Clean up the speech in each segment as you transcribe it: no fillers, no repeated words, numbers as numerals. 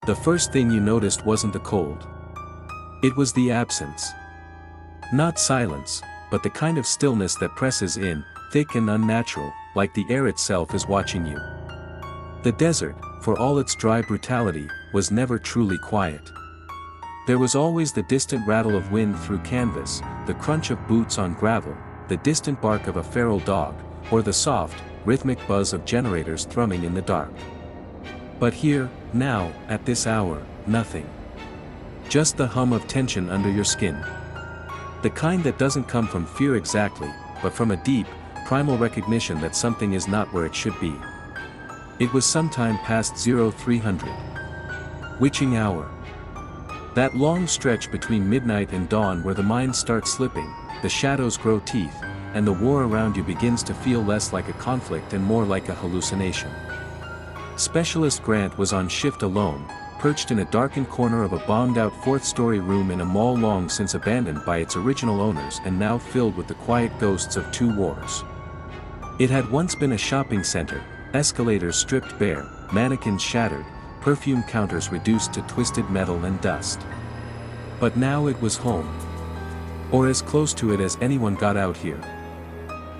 The first thing you noticed wasn't the cold. It was the absence. Not silence, but the kind of stillness that presses in, thick and unnatural, like the air itself is watching you. The desert, for all its dry brutality, was never truly quiet. There was always the distant rattle of wind through canvas, the crunch of boots on gravel, the distant bark of a feral dog, or the soft, rhythmic buzz of generators thrumming in the dark. But here, now, at this hour, nothing. Just the hum of tension under your skin. The kind that doesn't come from fear exactly, but from a deep, primal recognition that something is not where it should be. It was sometime past 0300. Witching hour. That long stretch between midnight and dawn where the mind starts slipping, the shadows grow teeth, and the war around you begins to feel less like a conflict and more like a hallucination. Specialist Grant was on shift alone, perched in a darkened corner of a bombed-out fourth-story room in a mall long since abandoned by its original owners and now filled with the quiet ghosts of two wars. It had once been a shopping center, escalators stripped bare, mannequins shattered, perfume counters reduced to twisted metal and dust. But now it was home. Or as close to it as anyone got out here.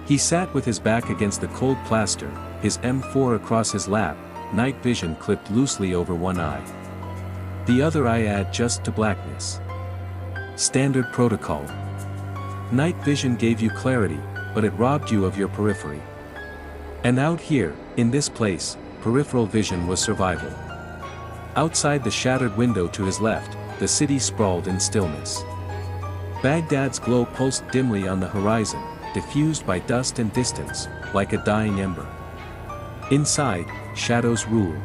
He sat with his back against the cold plaster, his M4 across his lap, night vision clipped loosely over one eye. The other eye just to blackness. Standard protocol. Night vision gave you clarity, but it robbed you of your periphery. And out here, in this place, peripheral vision was survival. Outside the shattered window to his left, the city sprawled in stillness. Baghdad's glow pulsed dimly on the horizon, diffused by dust and distance, like a dying ember. Inside, shadows ruled.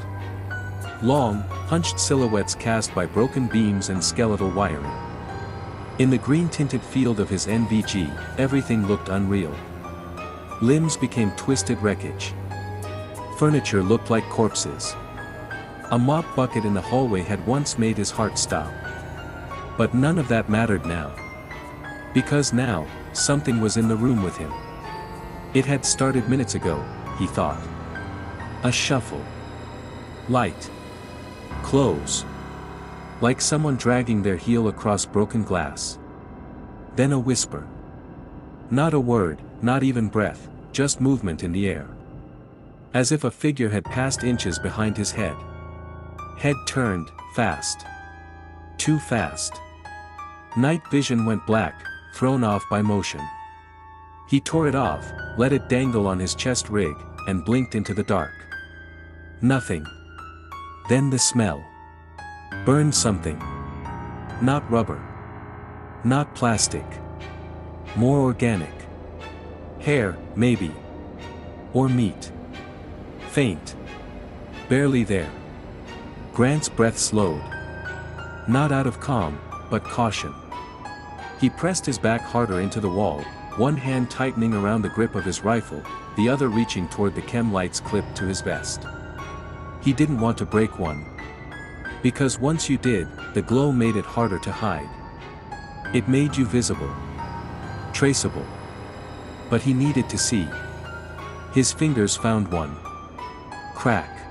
Long, hunched silhouettes cast by broken beams and skeletal wiring. In the green-tinted field of his NVG, everything looked unreal. Limbs became twisted wreckage. Furniture looked like corpses. A mop bucket in the hallway had once made his heart stop. But none of that mattered now. Because now, something was in the room with him. It had started minutes ago, he thought. A shuffle. Light. Close. Like someone dragging their heel across broken glass. Then a whisper. Not a word, not even breath, just movement in the air. As if a figure had passed inches behind his head. Head turned, fast. Too fast. Night vision went black, thrown off by motion. He tore it off, let it dangle on his chest rig, and blinked into the dark. Nothing. Then the smell. Burned something. Not rubber. Not plastic. More organic. Hair, maybe. Or meat. Faint. Barely there. Grant's breath slowed. Not out of calm, but caution. He pressed his back harder into the wall, one hand tightening around the grip of his rifle, the other reaching toward the chem lights clipped to his vest. He didn't want to break one. Because once you did, the glow made it harder to hide. It made you visible. Traceable. But he needed to see. His fingers found one. Crack.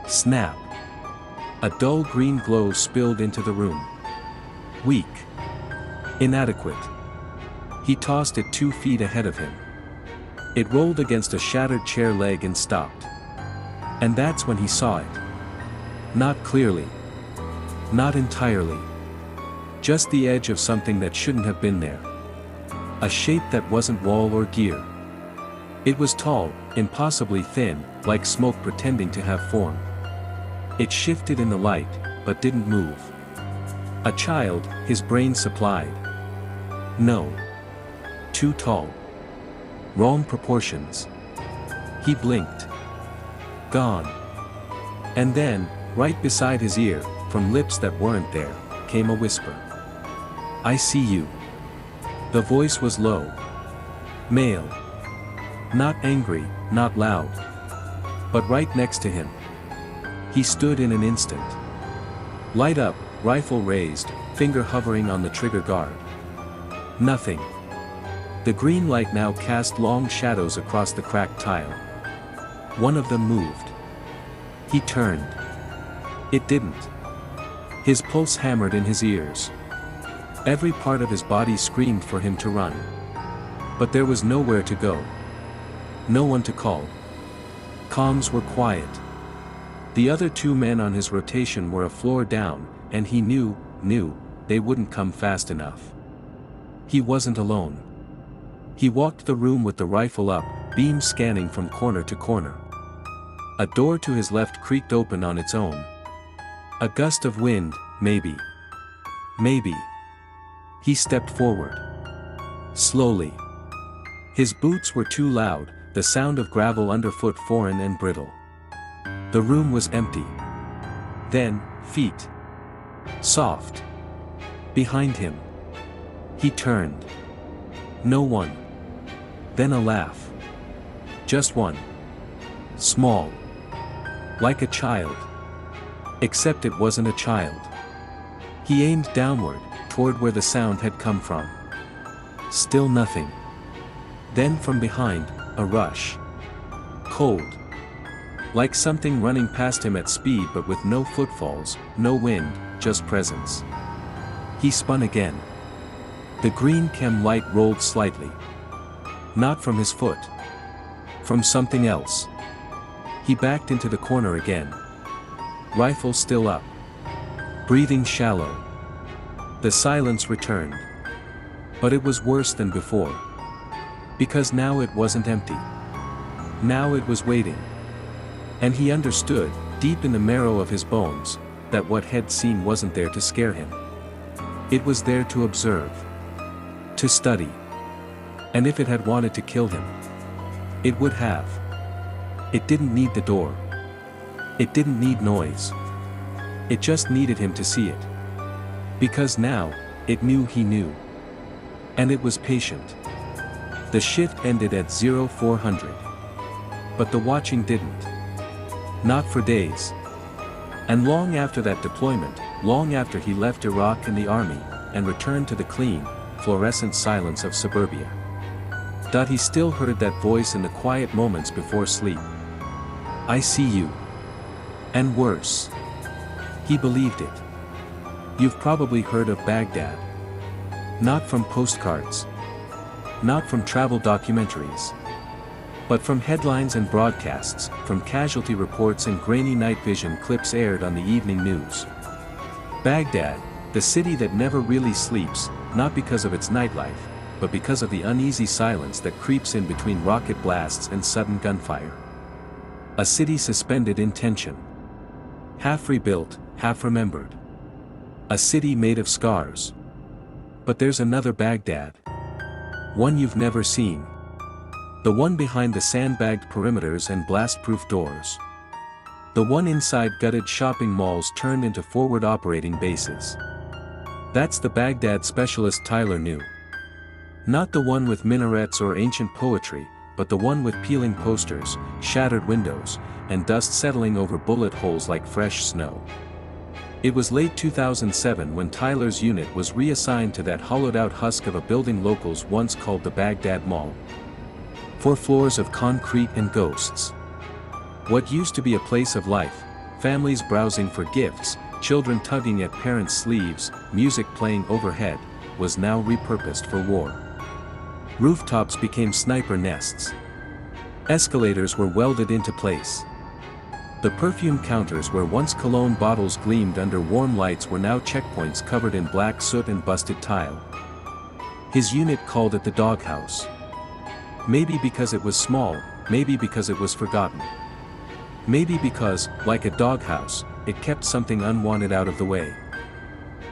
Snap. A dull green glow spilled into the room. Weak. Inadequate. He tossed it 2 feet ahead of him. It rolled against a shattered chair leg and stopped. And that's when he saw it. Not clearly. Not entirely. Just the edge of something that shouldn't have been there. A shape that wasn't wall or gear. It was tall, impossibly thin, like smoke pretending to have form. It shifted in the light, but didn't move. A child, his brain supplied. No. Too tall. Wrong proportions. He blinked. Gone. And then, right beside his ear, from lips that weren't there, came a whisper. I see you. The voice was low. Male. Not angry, not loud. But right next to him. He stood in an instant. Light up, rifle raised, finger hovering on the trigger guard. Nothing. The green light now cast long shadows across the cracked tile. One of them moved. He turned. It didn't. His pulse hammered in his ears. Every part of his body screamed for him to run. But there was nowhere to go. No one to call. Comms were quiet. The other two men on his rotation were a floor down, and he knew they wouldn't come fast enough. He wasn't alone. He walked the room with the rifle up, beam scanning from corner to corner. A door to his left creaked open on its own. A gust of wind, maybe. Maybe. He stepped forward. Slowly. His boots were too loud, the sound of gravel underfoot foreign and brittle. The room was empty. Then, feet. Soft. Behind him. He turned. No one. Then a laugh. Just one. Small. Like a child. Except it wasn't a child. He aimed downward, toward where the sound had come from. Still nothing. Then from behind, a rush. Cold. Like something running past him at speed but with no footfalls, no wind, just presence. He spun again. The green chem light rolled slightly. Not from his foot. From something else. He backed into the corner again. Rifle still up. Breathing shallow. The silence returned. But it was worse than before. Because now it wasn't empty. Now it was waiting. And he understood, deep in the marrow of his bones, that what he'd seen wasn't there to scare him. It was there to observe. To study. And if it had wanted to kill him, it would have. It didn't need the door. It didn't need noise. It just needed him to see it. Because now, it knew he knew. And it was patient. The shift ended at 0400. But the watching didn't. Not for days. And long after that deployment, long after he left Iraq and the army, and returned to the clean, fluorescent silence of suburbia. He still heard that voice in the quiet moments before sleep. I see you. And worse. He believed it. You've probably heard of Baghdad. Not from postcards. Not from travel documentaries. But from headlines and broadcasts, from casualty reports and grainy night vision clips aired on the evening news. Baghdad, the city that never really sleeps, not because of its nightlife, but because of the uneasy silence that creeps in between rocket blasts and sudden gunfire. A city suspended in tension. Half rebuilt, half remembered. A city made of scars. But there's another Baghdad. One you've never seen. The one behind the sandbagged perimeters and blast-proof doors. The one inside gutted shopping malls turned into forward operating bases. That's the Baghdad specialist Tyler knew. Not the one with minarets or ancient poetry, but the one with peeling posters, shattered windows, and dust settling over bullet holes like fresh snow. It was late 2007 when Tyler's unit was reassigned to that hollowed-out husk of a building locals once called the Baghdad Mall. 4 floors of concrete and ghosts. What used to be a place of life, families browsing for gifts, children tugging at parents' sleeves, music playing overhead, was now repurposed for war. Rooftops became sniper nests. Escalators were welded into place. The perfume counters where once cologne bottles gleamed under warm lights were now checkpoints covered in black soot and busted tile. His unit called it the doghouse. Maybe because it was small, maybe because it was forgotten. Maybe because, like a doghouse, it kept something unwanted out of the way.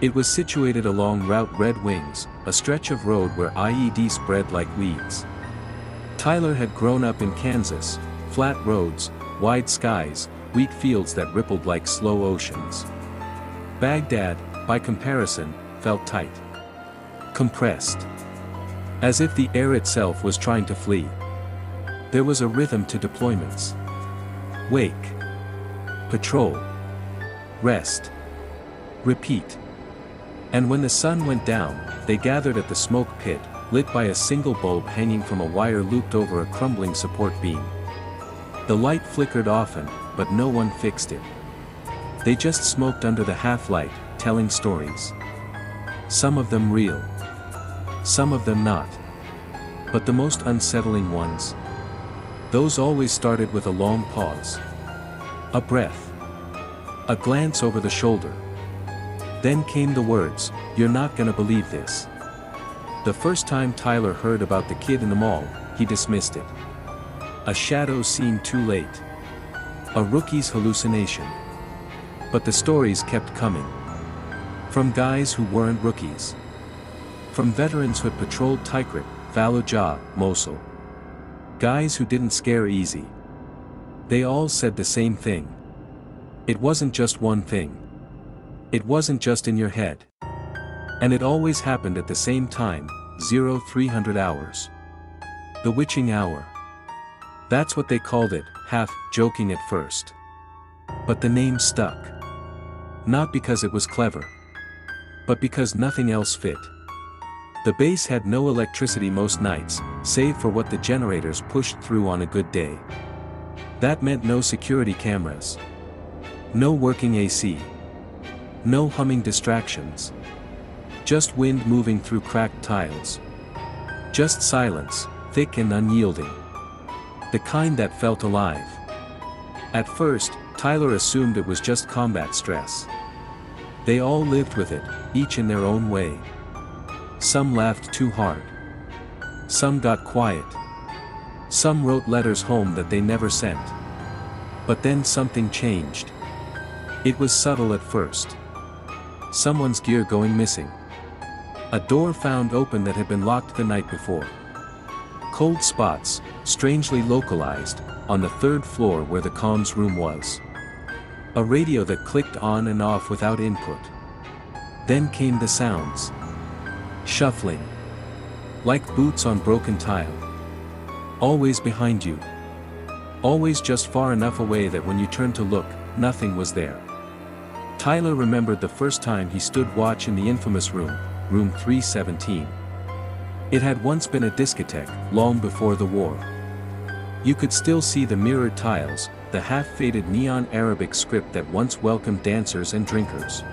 It was situated along Route Red Wings, a stretch of road where IED spread like weeds. Tyler had grown up in Kansas, flat roads, wide skies, wheat fields that rippled like slow oceans. Baghdad, by comparison, felt tight. Compressed. As if the air itself was trying to flee. There was a rhythm to deployments. Wake. Patrol. Rest. Repeat. And when the sun went down, they gathered at the smoke pit, lit by a single bulb hanging from a wire looped over a crumbling support beam. The light flickered often, but no one fixed it. They just smoked under the half-light, telling stories. Some of them real. Some of them not. But the most unsettling ones? Those always started with a long pause. A breath. A glance over the shoulder. Then came the words, "You're not gonna believe this." The first time Tyler heard about the kid in the mall, he dismissed it. A shadow seen too late. A rookie's hallucination. But the stories kept coming. From guys who weren't rookies. From veterans who had patrolled Tikrit, Fallujah, Mosul. Guys who didn't scare easy. They all said the same thing. It wasn't just one thing. It wasn't just in your head. And it always happened at the same time, 0300 hours. The witching hour. That's what they called it, half joking at first. But the name stuck. Not because it was clever. But because nothing else fit. The base had no electricity most nights, save for what the generators pushed through on a good day. That meant no security cameras. No working AC. No humming distractions. Just wind moving through cracked tiles. Just silence, thick and unyielding. The kind that felt alive. At first, Tyler assumed it was just combat stress. They all lived with it, each in their own way. Some laughed too hard. Some got quiet. Some wrote letters home that they never sent. But then something changed. It was subtle at first. Someone's gear going missing. A door found open that had been locked the night before. Cold spots, strangely localized, on the third floor where the comms room was. A radio that clicked on and off without input. Then came the sounds. Shuffling. Like boots on broken tile. Always behind you. Always just far enough away that when you turned to look, nothing was there. Tyler remembered the first time he stood watch in the infamous room, room 317. It had once been a discotheque, long before the war. You could still see the mirrored tiles, the half-faded neon Arabic script that once welcomed dancers and drinkers.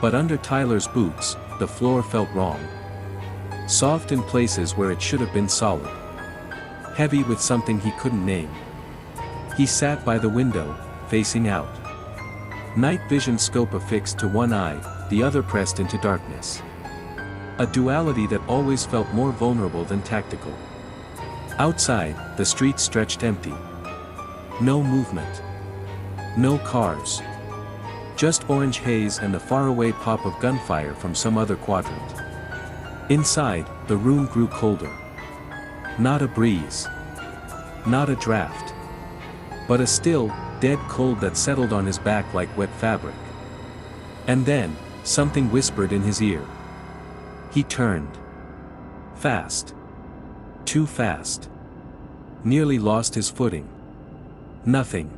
But under Tyler's boots, the floor felt wrong. Soft in places where it should have been solid. Heavy with something he couldn't name. He sat by the window, facing out. Night vision scope affixed to one eye, the other pressed into darkness. A duality that always felt more vulnerable than tactical. Outside, the street stretched empty. No movement. No cars. Just orange haze and the faraway pop of gunfire from some other quadrant. Inside, the room grew colder. Not a breeze. Not a draft. But a still, dead cold that settled on his back like wet fabric. And then, something whispered in his ear. He turned. Fast. Too fast. Nearly lost his footing. Nothing.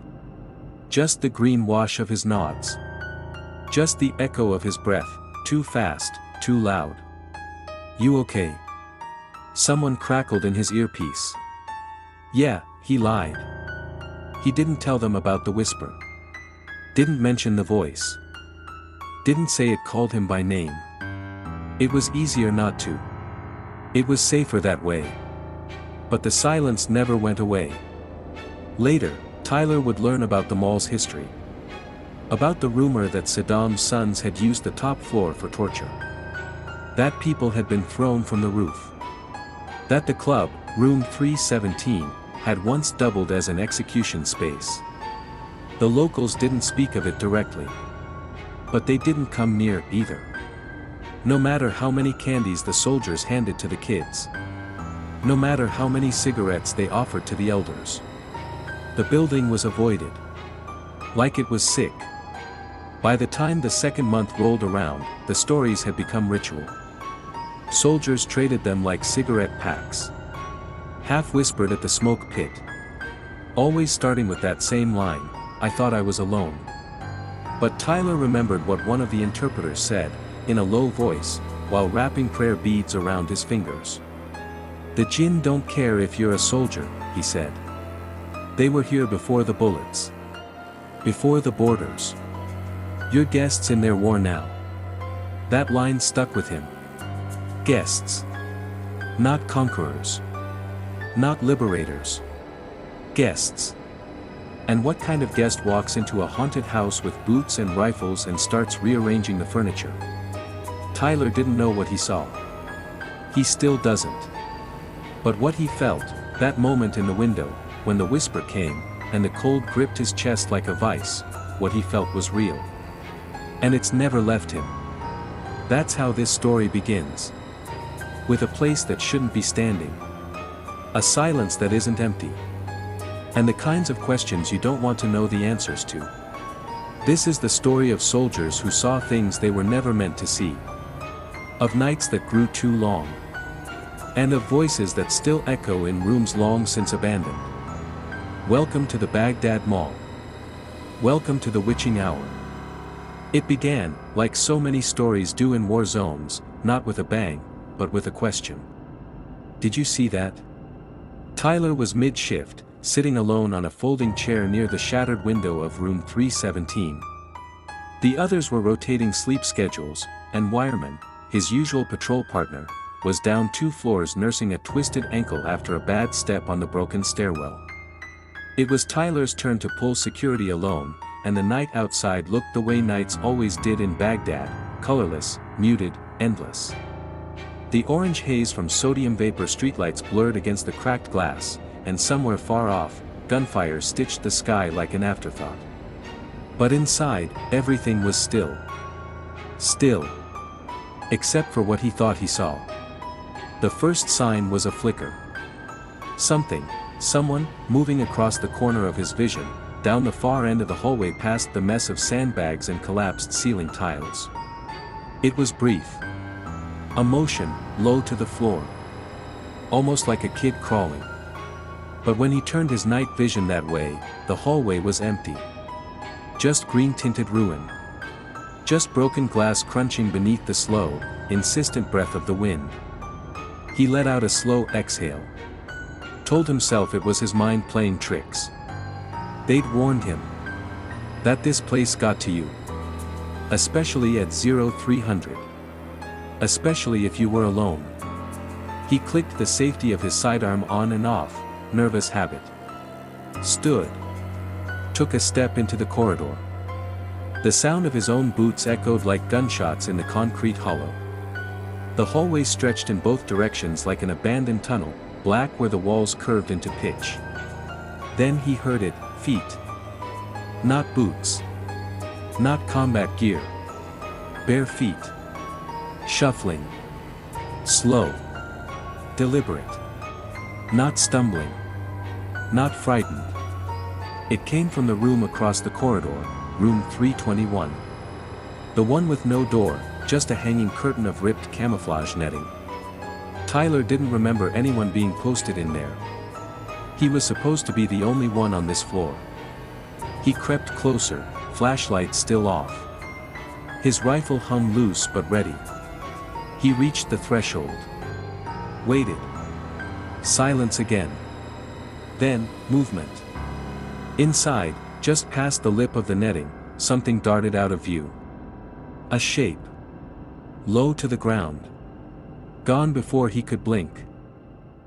Just the green wash of his nods. Just the echo of his breath, too fast, too loud. "You okay?" Someone crackled in his earpiece. Yeah, he lied. He didn't tell them about the whisper. Didn't mention the voice. Didn't say it called him by name. It was easier not to. It was safer that way. But the silence never went away. Later, Tyler would learn about the mall's history. About the rumor that Saddam's sons had used the top floor for torture. That people had been thrown from the roof. That the club, room 317, had once doubled as an execution space. The locals didn't speak of it directly. But they didn't come near either. No matter how many candies the soldiers handed to the kids. No matter how many cigarettes they offered to the elders. The building was avoided. Like it was sick. By the time the second month rolled around, the stories had become ritual. Soldiers traded them like cigarette packs. Half whispered at the smoke pit. Always starting with that same line, "I thought I was alone." But Tyler remembered what one of the interpreters said, in a low voice, while wrapping prayer beads around his fingers. "The jinn don't care if you're a soldier," he said. "They were here before the bullets. Before the borders. Your guests in their war now. That line stuck with him. Guests. Not conquerors. Not liberators. Guests. And what kind of guest walks into a haunted house with boots and rifles and starts rearranging the furniture? Tyler didn't know what he saw. He still doesn't. But what he felt, that moment in the window, when the whisper came, and the cold gripped his chest like a vice, what he felt was real. And it's never left him. That's how this story begins. With a place that shouldn't be standing. A silence that isn't empty. And the kinds of questions you don't want to know the answers to. This is the story of soldiers who saw things they were never meant to see. Of nights that grew too long. And of voices that still echo in rooms long since abandoned. Welcome to the Baghdad Mall. Welcome to the witching hour. It began, like so many stories do in war zones, not with a bang, but with a question. Did you see that? Tyler was mid-shift, sitting alone on a folding chair near the shattered window of room 317. The others were rotating sleep schedules, and Wireman, his usual patrol partner, was down 2 floors nursing a twisted ankle after a bad step on the broken stairwell. It was Tyler's turn to pull security alone, and the night outside looked the way nights always did in Baghdad, colorless, muted, endless. The orange haze from sodium vapor streetlights blurred against the cracked glass, and somewhere far off, gunfire stitched the sky like an afterthought. But inside, everything was still. Still. Except for what he thought he saw. The first sign was a flicker. Someone, moving across the corner of his vision, down the far end of the hallway past the mess of sandbags and collapsed ceiling tiles. It was brief. A motion, low to the floor. Almost like a kid crawling. But when he turned his night vision that way, the hallway was empty. Just green-tinted ruin. Just broken glass crunching beneath the slow, insistent breath of the wind. He let out a slow exhale. Told himself it was his mind playing tricks. They'd warned him. That this place got to you. Especially at 0300. Especially if you were alone. He clicked the safety of his sidearm on and off, nervous habit. Stood. Took a step into the corridor. The sound of his own boots echoed like gunshots in the concrete hollow. The hallway stretched in both directions like an abandoned tunnel, black where the walls curved into pitch. Then he heard it, feet. Not boots. Not combat gear. Bare feet. Shuffling. Slow. Deliberate. Not stumbling. Not frightened. It came from the room across the corridor, room 321. The one with no door, just a hanging curtain of ripped camouflage netting. Tyler didn't remember anyone being posted in there. He was supposed to be the only one on this floor. He crept closer, flashlight still off. His rifle hung loose but ready. He reached the threshold. Waited. Silence again. Then, movement. Inside, just past the lip of the netting, something darted out of view. A shape. Low to the ground. Gone before he could blink.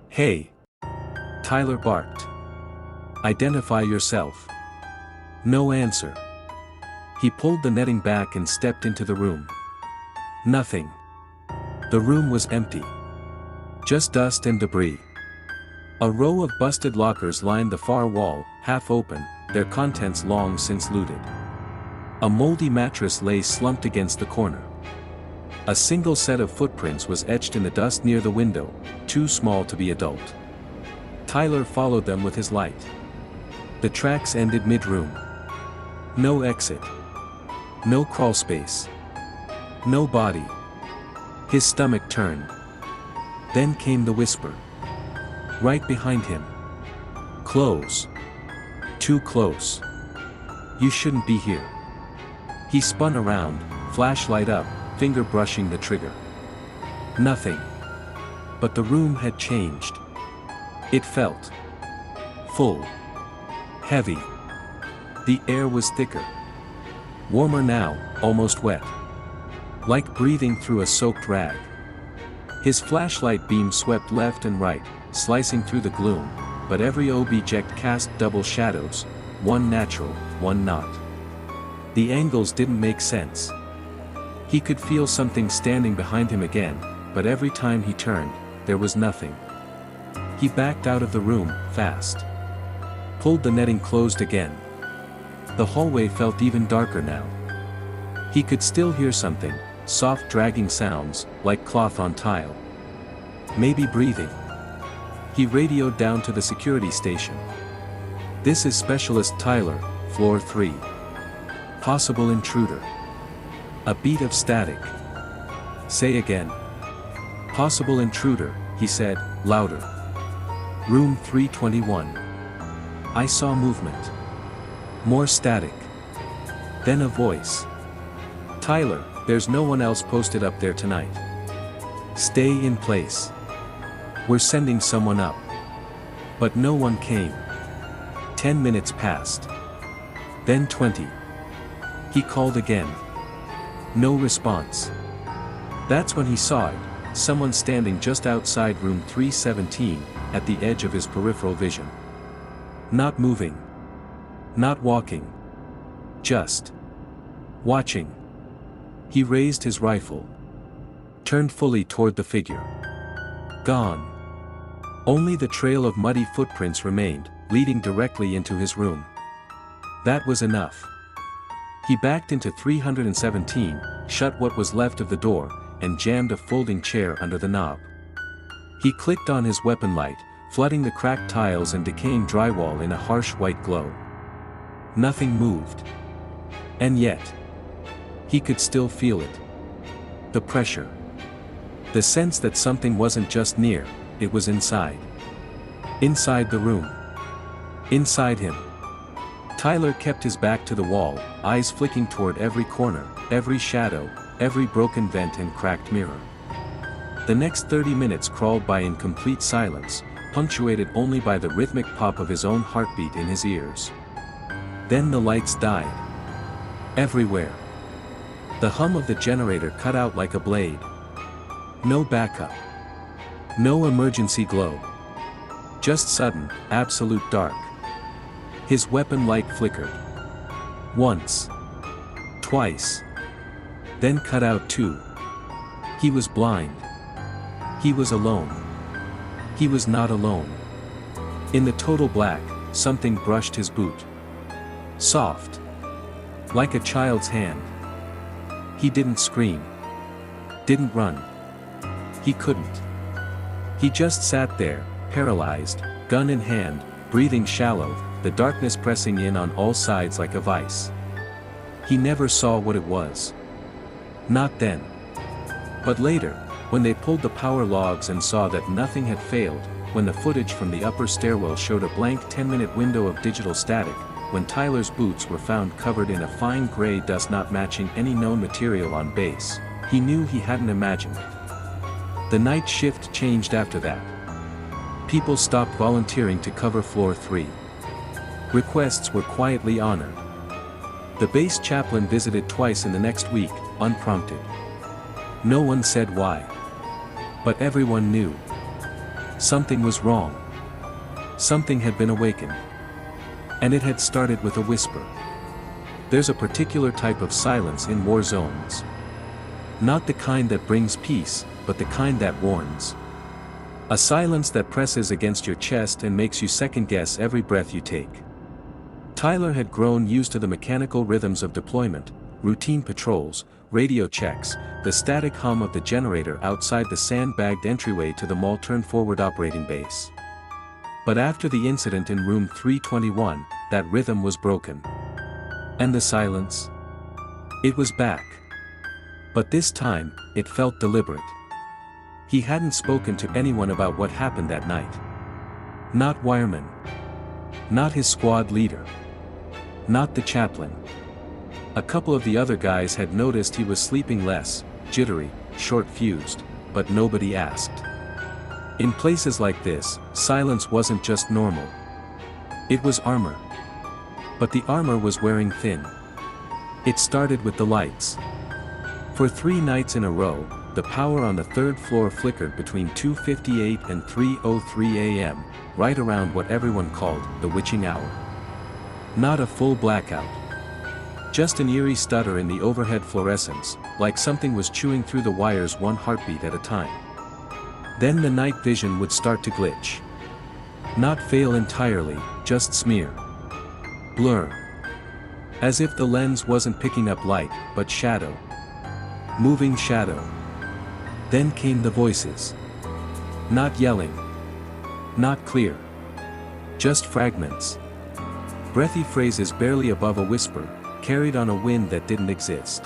Hey! Tyler barked. Identify yourself. No answer. He pulled the netting back and stepped into the room. Nothing. The room was empty. Just dust and debris. A row of busted lockers lined the far wall, half open, their contents long since looted. A moldy mattress lay slumped against the corner. A single set of footprints was etched in the dust near the window, too small to be adult. Tyler followed them with his light. The tracks ended mid-room. No exit. No crawl space. No body. His stomach turned. Then came the whisper. Right behind him. Close. Too close. You shouldn't be here. He spun around, flashlight up, finger brushing the trigger. Nothing. But the room had changed. It felt full. Heavy. The air was thicker. Warmer now, almost wet. Like breathing through a soaked rag. His flashlight beam swept left and right, slicing through the gloom, but every object cast double shadows, one natural, one not. The angles didn't make sense. He could feel something standing behind him again, but every time he turned, there was nothing. He backed out of the room, fast. Pulled the netting closed again. The hallway felt even darker now. He could still hear something, soft dragging sounds, like cloth on tile. Maybe breathing. He radioed down to the security station. "This is Specialist Tyler, floor 3. Possible intruder." A beat of static. "Say again." "Possible intruder," he said, louder. "Room 321. I saw movement." More static. Then a voice. "Tyler, there's no one else posted up there tonight. Stay in place. We're sending someone up." But no one came. 10 minutes passed. Then 20. He called again. No response. That's when he saw it, someone standing just outside room 317, at the edge of his peripheral vision. Not moving. Not walking. Just watching. He raised his rifle. Turned fully toward the figure. Gone. Only the trail of muddy footprints remained, leading directly into his room. That was enough. He backed into 317, shut what was left of the door, and jammed a folding chair under the knob. He clicked on his weapon light, flooding the cracked tiles and decaying drywall in a harsh white glow. Nothing moved. And yet, he could still feel it. The pressure. The sense that something wasn't just near, it was inside. Inside the room. Inside him. Tyler kept his back to the wall, eyes flicking toward every corner, every shadow, every broken vent and cracked mirror. The next 30 minutes crawled by in complete silence, punctuated only by the rhythmic pop of his own heartbeat in his ears. Then the lights died. Everywhere. The hum of the generator cut out like a blade. No backup. No emergency glow. Just sudden, absolute dark. His weapon light flickered. Once. Twice. Then cut out too. He was blind. He was alone. He was not alone. In the total black, something brushed his boot. Soft. Like a child's hand. He didn't scream. Didn't run. He couldn't. He just sat there, paralyzed, gun in hand, breathing shallow, the darkness pressing in on all sides like a vice. He never saw what it was. Not then. But later, when they pulled the power logs and saw that nothing had failed, when the footage from the upper stairwell showed a blank 10-minute window of digital static, when Tyler's boots were found covered in a fine gray dust not matching any known material on base, he knew he hadn't imagined it. The night shift changed after that. People stopped volunteering to cover floor 3. Requests were quietly honored. The base chaplain visited twice in the next week, unprompted. No one said why. But everyone knew. Something was wrong. Something had been awakened. And it had started with a whisper. There's a particular type of silence in war zones. Not the kind that brings peace, but the kind that warns. A silence that presses against your chest and makes you second-guess every breath you take. Tyler had grown used to the mechanical rhythms of deployment, routine patrols, radio checks, the static hum of the generator outside the sandbagged entryway to the mall-turned-forward operating base. But after the incident in room 321, that rhythm was broken. And the silence? It was back. But this time, it felt deliberate. He hadn't spoken to anyone about what happened that night. Not Wireman. Not his squad leader. Not the chaplain. A couple of the other guys had noticed he was sleeping less, jittery, short-fused, but nobody asked. In places like this, silence wasn't just normal. It was armor. But the armor was wearing thin. It started with the lights. For 3 nights in a row, the power on the 3rd floor flickered between 2:58 and 3:03 a.m., right around what everyone called the witching hour. Not a full blackout. Just an eerie stutter in the overhead fluorescence, like something was chewing through the wires one heartbeat at a time. Then the night vision would start to glitch. Not fail entirely, just smear. Blur. As if the lens wasn't picking up light, but shadow. Moving shadow. Then came the voices. Not yelling. Not clear. Just fragments. Breathy phrases barely above a whisper, carried on a wind that didn't exist.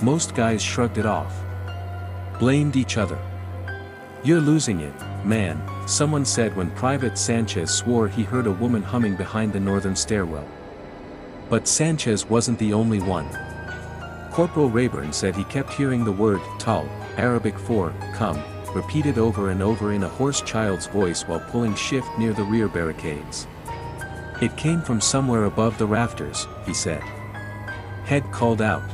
Most guys shrugged it off. Blamed each other. "You're losing it, man," someone said when Private Sanchez swore he heard a woman humming behind the northern stairwell. But Sanchez wasn't the only one. Corporal Rayburn said he kept hearing the word "tal," Arabic for "come," repeated over and over in a hoarse child's voice while pulling shift near the rear barricades. It came from somewhere above the rafters, he said. Head called out.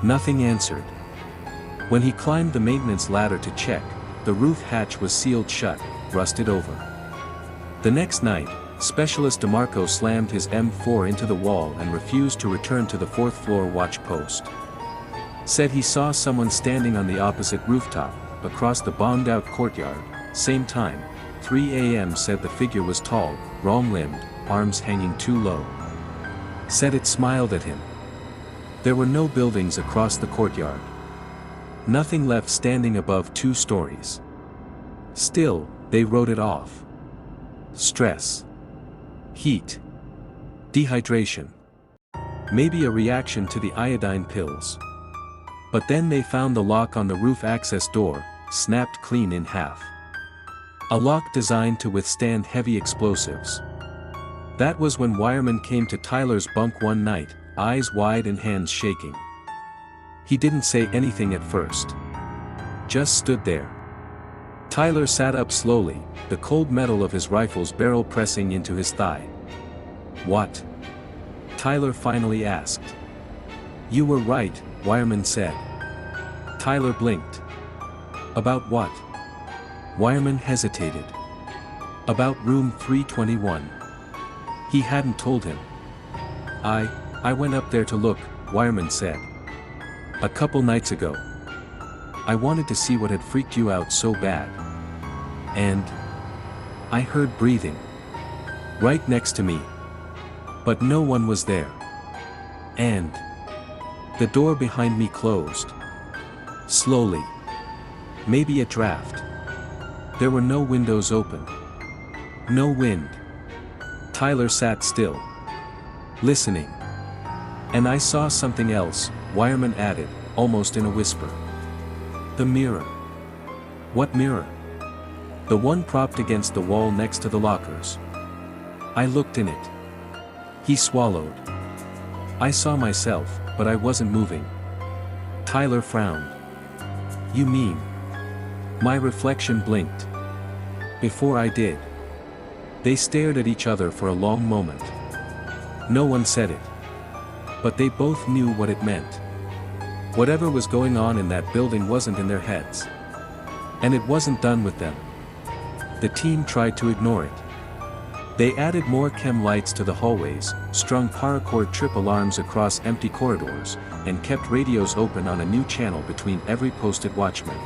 Nothing answered. When he climbed the maintenance ladder to check, the roof hatch was sealed shut, rusted over. The next night, Specialist DeMarco slammed his M4 into the wall and refused to return to the 4th floor watch post. Said he saw someone standing on the opposite rooftop, across the bombed-out courtyard. Same time, 3 a.m. said the figure was tall, wrong-limbed, arms hanging too low. Said it smiled at him. There were no buildings across the courtyard. Nothing left standing above 2 stories. Still, they wrote it off. Stress. Heat. Dehydration. Maybe a reaction to the iodine pills. But then they found the lock on the roof access door, snapped clean in half. A lock designed to withstand heavy explosives. That was when wireman came to Tyler's bunk one night, eyes wide and hands shaking. He didn't say anything at first. Just stood there. Tyler sat up slowly, the cold metal of his rifle's barrel pressing into his thigh. "What?" Tyler finally asked. "You were right," wireman said. Tyler blinked. "About what?" Wireman hesitated. "About room 321. He hadn't told him. I went up there to look," wireman said. "A couple nights ago. I wanted to see what had freaked you out so bad. And I heard breathing. Right next to me. But no one was there. And the door behind me closed. Slowly. Maybe a draft. There were no windows open. No wind." Tyler sat still. Listening. "And I saw something else," wireman added, almost in a whisper. "The mirror." "What mirror?" "The one propped against the wall next to the lockers. I looked in it." He swallowed. "I saw myself, but I wasn't moving." Tyler frowned. "You mean?" "My reflection blinked. Before I did." They stared at each other for a long moment. No one said it. But they both knew what it meant. Whatever was going on in that building wasn't in their heads. And it wasn't done with them. The team tried to ignore it. They added more chem lights to the hallways, strung paracord trip alarms across empty corridors, and kept radios open on a new channel between every posted watchman.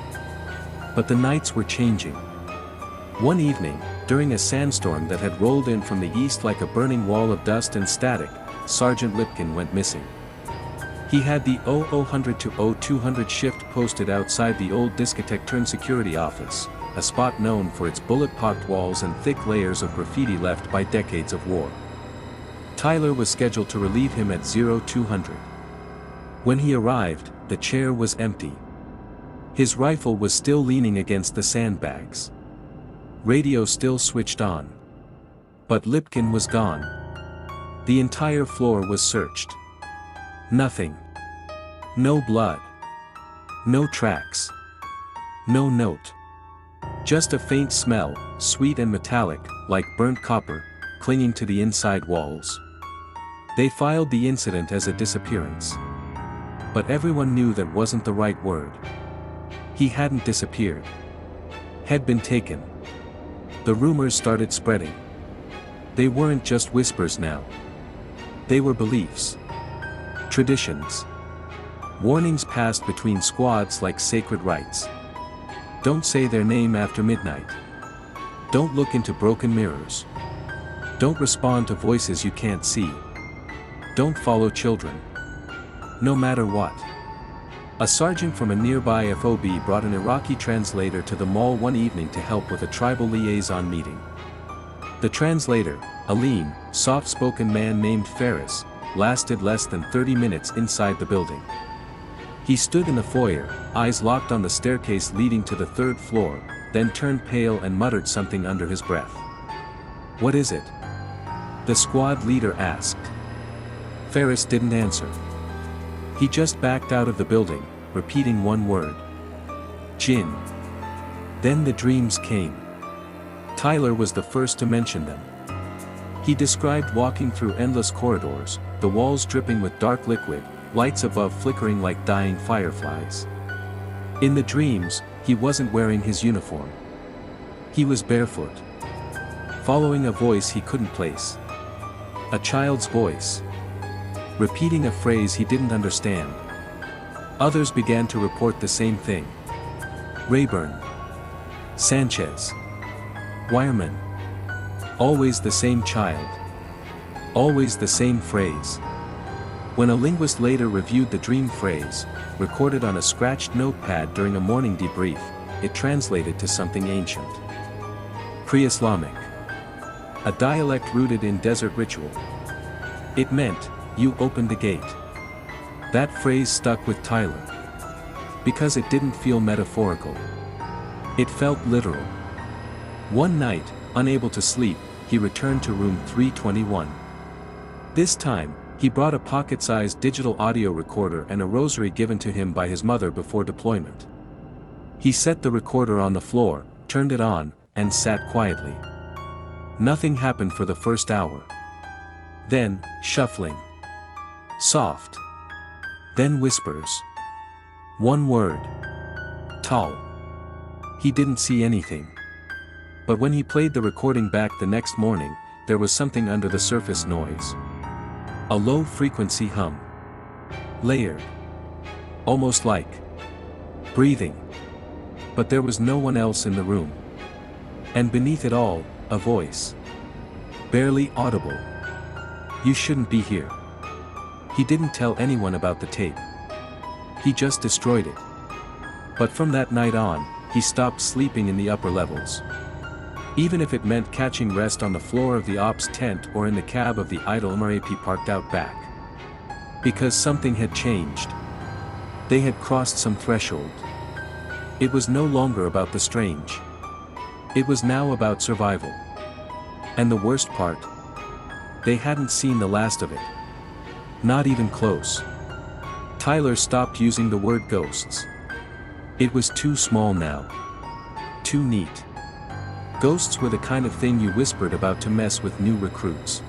But the nights were changing. One evening, during a sandstorm that had rolled in from the east like a burning wall of dust and static, Sergeant Lipkin went missing. He had the 0000 to 0200 shift posted outside the old discotheque turn security office, a spot known for its bullet-pocked walls and thick layers of graffiti left by decades of war. Tyler was scheduled to relieve him at 0200. When he arrived, the chair was empty. His rifle was still leaning against the sandbags. Radio still switched on. But Lipkin was gone. The entire floor was searched. Nothing. No blood. No tracks. No note. Just a faint smell, sweet and metallic, like burnt copper, clinging to the inside walls. They filed the incident as a disappearance. But everyone knew that wasn't the right word. He hadn't disappeared. Had been taken. The rumors started spreading. They weren't just whispers now. They were beliefs. Traditions. Warnings passed between squads like sacred rites. Don't say their name after midnight. Don't look into broken mirrors. Don't respond to voices you can't see. Don't follow children. No matter what. A sergeant from a nearby FOB brought an Iraqi translator to the mall one evening to help with a tribal liaison meeting. The translator, a lean, soft-spoken man named Ferris, lasted less than 30 minutes inside the building. He stood in the foyer, eyes locked on the staircase leading to the third floor, then turned pale and muttered something under his breath. "What is it?" the squad leader asked. Ferris didn't answer. He just backed out of the building, repeating one word. "Jinn." Then the dreams came. Tyler was the first to mention them. He described walking through endless corridors, the walls dripping with dark liquid, lights above flickering like dying fireflies. In the dreams, he wasn't wearing his uniform. He was barefoot. Following a voice he couldn't place. A child's voice. Repeating a phrase he didn't understand. Others began to report the same thing. Rayburn. Sanchez. Wireman. Always the same child. Always the same phrase. When a linguist later reviewed the dream phrase, recorded on a scratched notepad during a morning debrief, it translated to something ancient. Pre-Islamic. A dialect rooted in desert ritual. It meant, "You opened the gate." That phrase stuck with Tyler. Because it didn't feel metaphorical. It felt literal. One night, unable to sleep, he returned to room 321. This time, he brought a pocket-sized digital audio recorder and a rosary given to him by his mother before deployment. He set the recorder on the floor, turned it on, and sat quietly. Nothing happened for the first hour. Then, shuffling. Soft. Then whispers. One word. Tal. He didn't see anything. But when he played the recording back the next morning, there was something under the surface noise. A low-frequency hum. Layered. Almost like breathing. But there was no one else in the room. And beneath it all, a voice. Barely audible. "You shouldn't be here." He didn't tell anyone about the tape. He just destroyed it. But from that night on, he stopped sleeping in the upper levels. Even if it meant catching rest on the floor of the ops tent or in the cab of the idle MRAP parked out back. Because something had changed. They had crossed some threshold. It was no longer about the strange. It was now about survival. And the worst part? They hadn't seen the last of it. Not even close. Tyler stopped using the word ghosts. It was too small now. Too neat. Ghosts were the kind of thing you whispered about to mess with new recruits.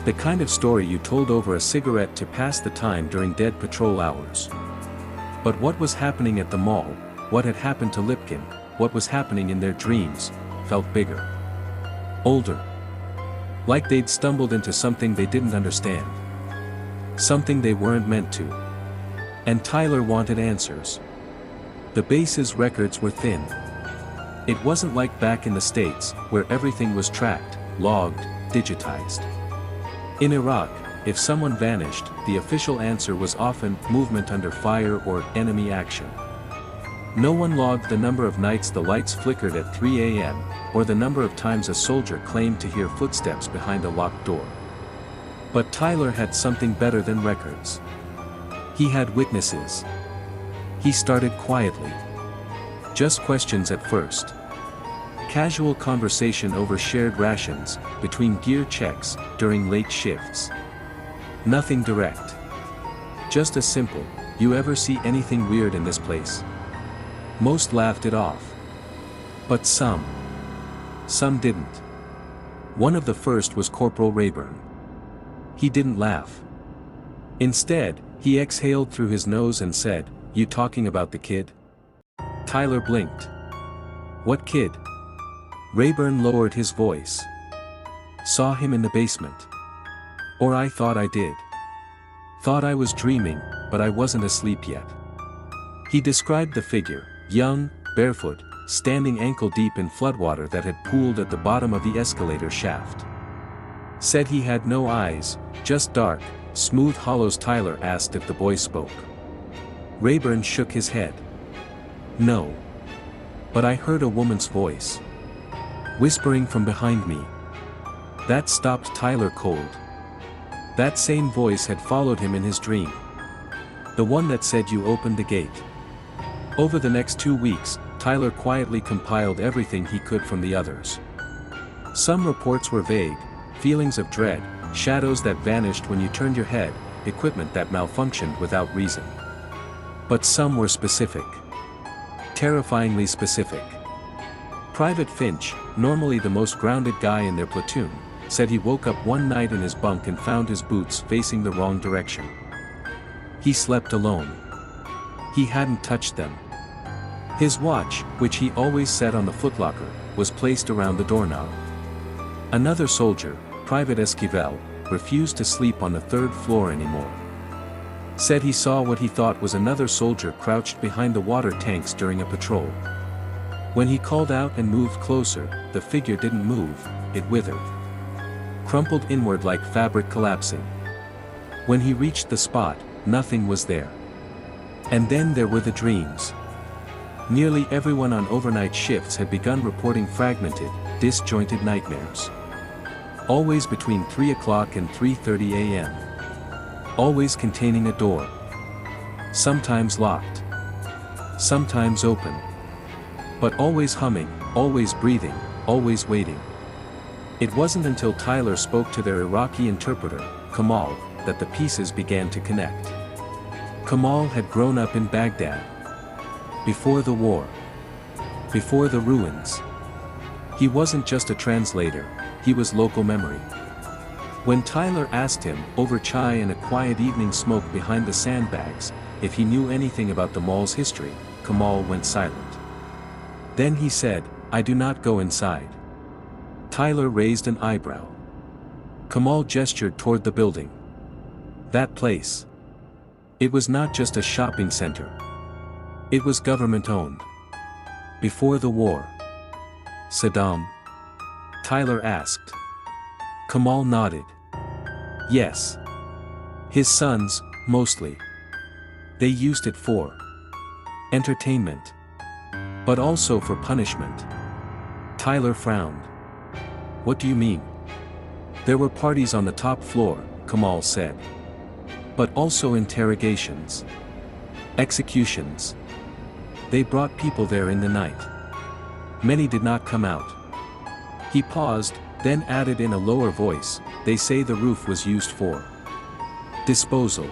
The kind of story you told over a cigarette to pass the time during dead patrol hours. But what was happening at the mall, what had happened to Lipkin, what was happening in their dreams, felt bigger. Older. Like they'd stumbled into something they didn't understand. Something they weren't meant to. And Tyler wanted answers. The base's records were thin. It wasn't like back in the States, where everything was tracked, logged, digitized. In Iraq, if someone vanished, the official answer was often movement under fire or enemy action. No one logged the number of nights the lights flickered at 3 a.m., or the number of times a soldier claimed to hear footsteps behind a locked door. But Tyler had something better than records. He had witnesses. He started quietly. Just questions at first. Casual conversation over shared rations, between gear checks, during late shifts. Nothing direct. Just a simple, "You ever see anything weird in this place?" Most laughed it off. But some didn't. One of the first was Corporal Rayburn. He didn't laugh. Instead, he exhaled through his nose and said, "You talking about the kid?" Tyler blinked. "What kid?" Rayburn lowered his voice. "Saw him in the basement. Or I thought I did. Thought I was dreaming, but I wasn't asleep yet." He described the figure, young, barefoot, standing ankle-deep in floodwater that had pooled at the bottom of the escalator shaft. Said he had no eyes, just dark, smooth hollows. Tyler asked if the boy spoke. Rayburn shook his head. "No. But I heard a woman's voice. Whispering from behind me. That stopped Tyler cold. That same voice had followed him in his dream. The one that said you opened the gate." Over the next 2 weeks, Tyler quietly compiled everything he could from the others. Some reports were vague, feelings of dread, shadows that vanished when you turned your head, equipment that malfunctioned without reason. But some were specific. Terrifyingly specific. Private Finch, normally the most grounded guy in their platoon, said he woke up one night in his bunk and found his boots facing the wrong direction. He slept alone. He hadn't touched them. His watch, which he always set on the footlocker, was placed around the doorknob. Another soldier, Private Esquivel, refused to sleep on the 3rd floor anymore. Said he saw what he thought was another soldier crouched behind the water tanks during a patrol. When he called out and moved closer, the figure didn't move, it withered. Crumpled inward like fabric collapsing. When he reached the spot, nothing was there. And then there were the dreams. Nearly everyone on overnight shifts had begun reporting fragmented, disjointed nightmares. Always between 3 o'clock and 3:30 a.m. Always containing a door. Sometimes locked. Sometimes open. But always humming, always breathing, always waiting. It wasn't until Tyler spoke to their Iraqi interpreter, Kamal, that the pieces began to connect. Kamal had grown up in Baghdad. Before the war. Before the ruins. He wasn't just a translator, he was local memory. When Tyler asked him, over chai and a quiet evening smoke behind the sandbags, if he knew anything about the mall's history, Kamal went silent. Then he said, "I do not go inside." Tyler raised an eyebrow. Kamal gestured toward the building. That place. It was not just a shopping center. It was government-owned. Before the war. Saddam? Tyler asked. Kamal nodded. Yes. His sons, mostly. They used it for entertainment. But also for punishment. Tyler frowned. What do you mean? There were parties on the top floor, Kamal said. But also interrogations. Executions. They brought people there in the night. Many did not come out. He paused, then added in a lower voice, "They say the roof was used for disposal."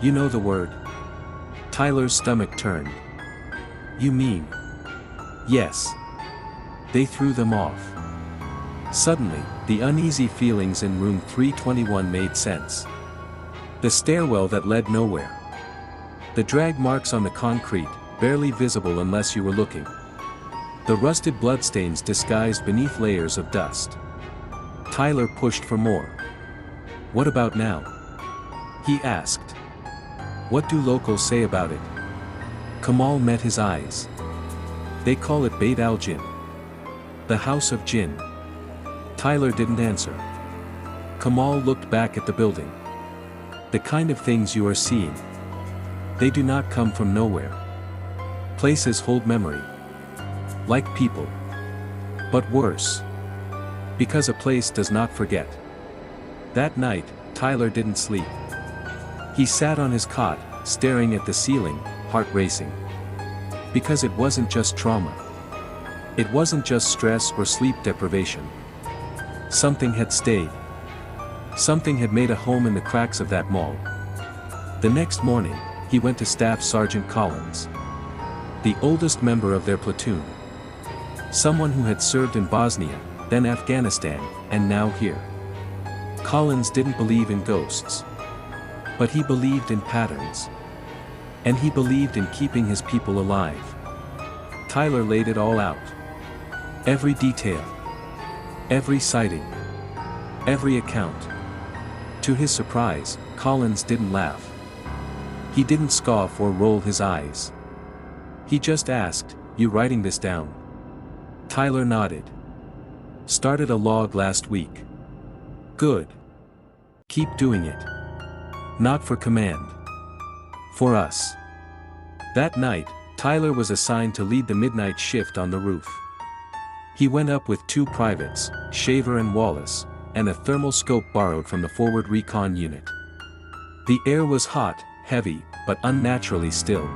You know the word? Tyler's stomach turned. You mean? Yes. They threw them off. Suddenly, the uneasy feelings in room 321 made sense. The stairwell that led nowhere. The drag marks on the concrete, barely visible unless you were looking. The rusted bloodstains disguised beneath layers of dust. Tyler pushed for more. What about now? He asked. What do locals say about it? Kamal met his eyes. They call it Beit al-Jinn. The House of Jinn. Tyler didn't answer. Kamal looked back at the building. The kind of things you are seeing. They do not come from nowhere. Places hold memory. Like people. But worse. Because a place does not forget. That night, Tyler didn't sleep. He sat on his cot, staring at the ceiling, heart racing. Because it wasn't just trauma. It wasn't just stress or sleep deprivation. Something had stayed. Something had made a home in the cracks of that mall. The next morning, he went to Staff Sergeant Collins. The oldest member of their platoon. Someone who had served in Bosnia, then Afghanistan, and now here. Collins didn't believe in ghosts. But he believed in patterns. And he believed in keeping his people alive. Tyler laid it all out. Every detail. Every sighting. Every account. To his surprise, Collins didn't laugh. He didn't scoff or roll his eyes. He just asked, "You writing this down?" Tyler nodded. "Started a log last week." "Good. Keep doing it. Not for command. For us." That night, Tyler was assigned to lead the midnight shift on the roof. He went up with 2 privates, Shaver and Wallace, and a thermal scope borrowed from the forward recon unit. The air was hot, heavy, but unnaturally still.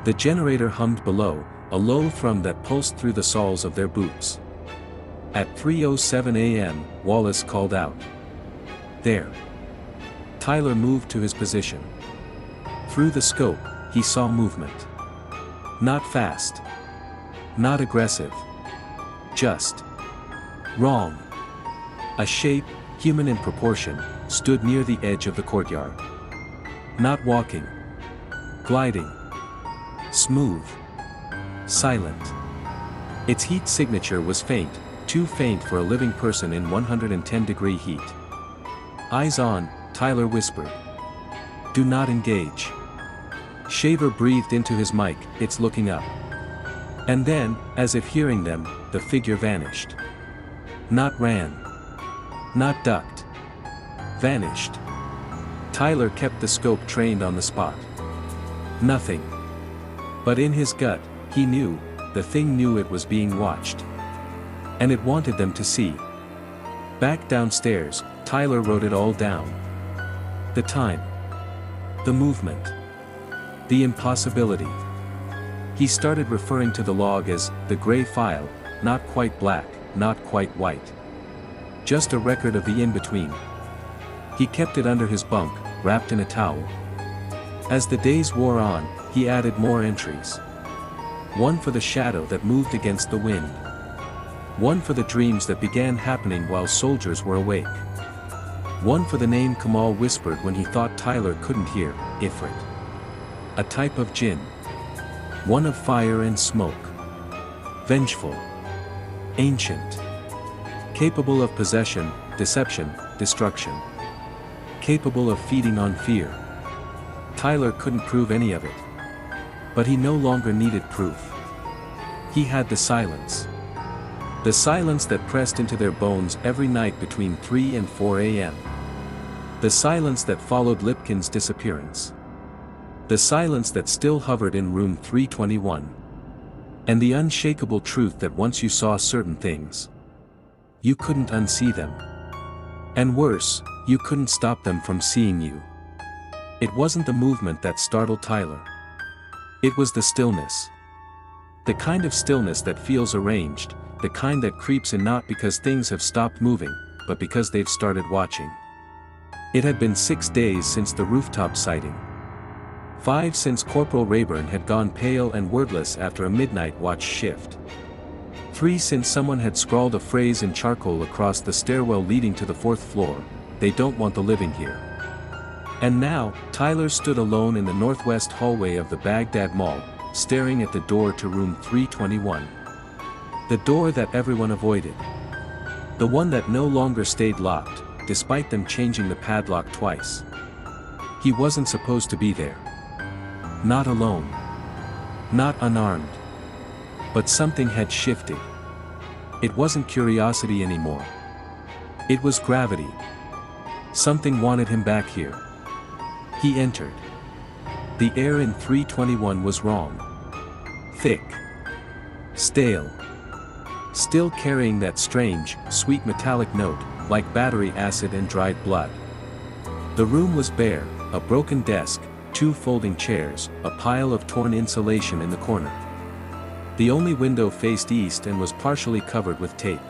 The generator hummed below, a low thrum that pulsed through the soles of their boots. At 3:07 a.m., Wallace called out. "There." Tyler moved to his position. Through the scope, he saw movement. Not fast. Not aggressive. Just wrong. A shape, human in proportion, stood near the edge of the courtyard. Not walking. Gliding. Smooth. Silent. Its heat signature was faint, too faint for a living person in 110-degree heat. "Eyes on," Tyler whispered. "Do not engage." Shaver breathed into his mic, "It's looking up." And then, as if hearing them, the figure vanished. Not ran. Not ducked. Vanished. Tyler kept the scope trained on the spot. Nothing. But in his gut, he knew, the thing knew it was being watched. And it wanted them to see. Back downstairs, Tyler wrote it all down. The time. The movement. The impossibility. He started referring to the log as the gray file, not quite black, not quite white. Just a record of the in-between. He kept it under his bunk, wrapped in a towel. As the days wore on, he added more entries. One for the shadow that moved against the wind. One for the dreams that began happening while soldiers were awake. One for the name Kamal whispered when he thought Tyler couldn't hear, Ifrit. A type of jinn. One of fire and smoke. Vengeful. Ancient. Capable of possession, deception, destruction. Capable of feeding on fear. Tyler couldn't prove any of it. But he no longer needed proof. He had the silence. The silence that pressed into their bones every night between 3 and 4 a.m. The silence that followed Lipkin's disappearance. The silence that still hovered in room 321. And the unshakable truth that once you saw certain things, you couldn't unsee them. And worse, you couldn't stop them from seeing you. It wasn't the movement that startled Tyler. It was the stillness. The kind of stillness that feels arranged, the kind that creeps in not because things have stopped moving, but because they've started watching. It had been 6 days since the rooftop sighting. 5 since Corporal Rayburn had gone pale and wordless after a midnight watch shift. 3 since someone had scrawled a phrase in charcoal across the stairwell leading to the 4th floor, "They don't want the living here." And now, Tyler stood alone in the northwest hallway of the Baghdad Mall, staring at the door to room 321. The door that everyone avoided. The one that no longer stayed locked, despite them changing the padlock twice. He wasn't supposed to be there. Not alone. Not unarmed. But something had shifted. It wasn't curiosity anymore. It was gravity. Something wanted him back here. He entered. The air in 321 was wrong. Thick. Stale. Still carrying that strange, sweet metallic note, like battery acid and dried blood. The room was bare, a broken desk, 2 folding chairs, a pile of torn insulation in the corner. The only window faced east and was partially covered with tape.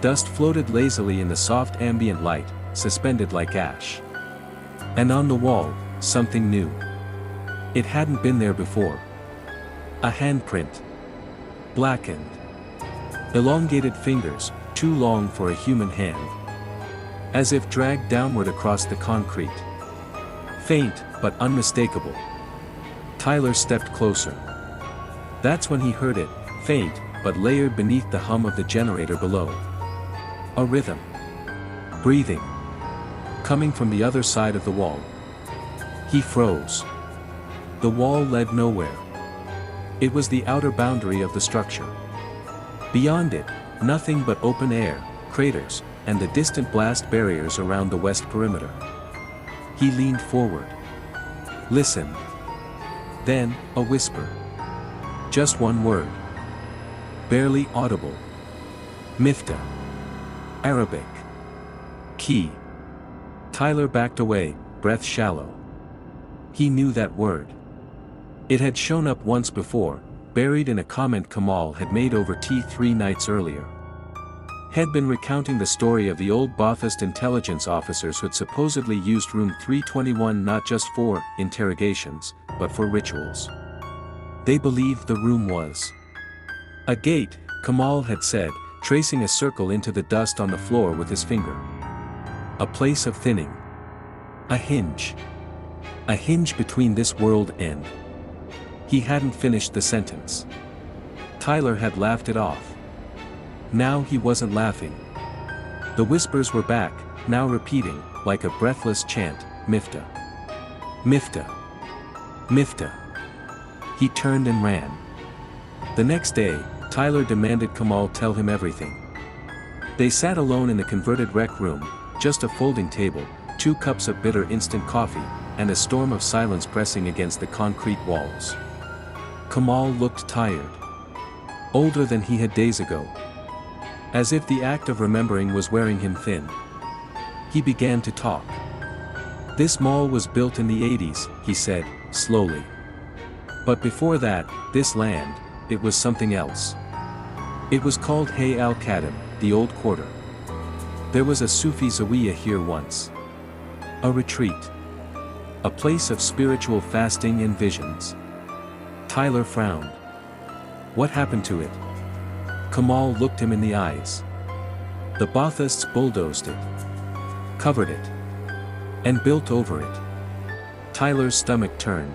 Dust floated lazily in the soft ambient light, suspended like ash. And on the wall, something new. It hadn't been there before. A handprint. Blackened. Elongated fingers, too long for a human hand. as if dragged downward across the concrete. Faint, but unmistakable. Tyler stepped closer. That's when he heard it, faint, but layered beneath the hum of the generator below. A rhythm. Breathing. Coming from the other side of the wall. He froze. The wall led nowhere. It was the outer boundary of the structure. Beyond it, nothing but open air, craters, and the distant blast barriers around the west perimeter. He leaned forward. Listened. Then, a whisper. Just one word. Barely audible. Mifta. Arabic. Key. Tyler backed away, breath shallow. He knew that word. It had shown up once before, buried in a comment Kamal had made over tea 3 nights earlier. Had been recounting the story of the old Ba'athist intelligence officers who'd supposedly used room 321 not just for interrogations, but for rituals. They believed the room was a gate, Kamal had said, tracing a circle into the dust on the floor with his finger. A place of thinning. A hinge. A hinge between this world and. He hadn't finished the sentence. Tyler had laughed it off. Now he wasn't laughing. The whispers were back, now repeating, like a breathless chant, Mifta. Mifta. Mifta. He turned and ran. The next day, Tyler demanded Kamal tell him everything. They sat alone in the converted rec room, just a folding table, 2 cups of bitter instant coffee, and a storm of silence pressing against the concrete walls. Kamal looked tired. Older than he had days ago. As if the act of remembering was wearing him thin. He began to talk. This mall was built in the 80s, he said, slowly. But before that, this land, it was something else. It was called Hay al-Khadim, the old quarter. There was a Sufi Zawiya here once. A retreat. A place of spiritual fasting and visions. Tyler frowned. What happened to it? Kamal looked him in the eyes. The Ba'athists bulldozed it. Covered it. And built over it. Tyler's stomach turned.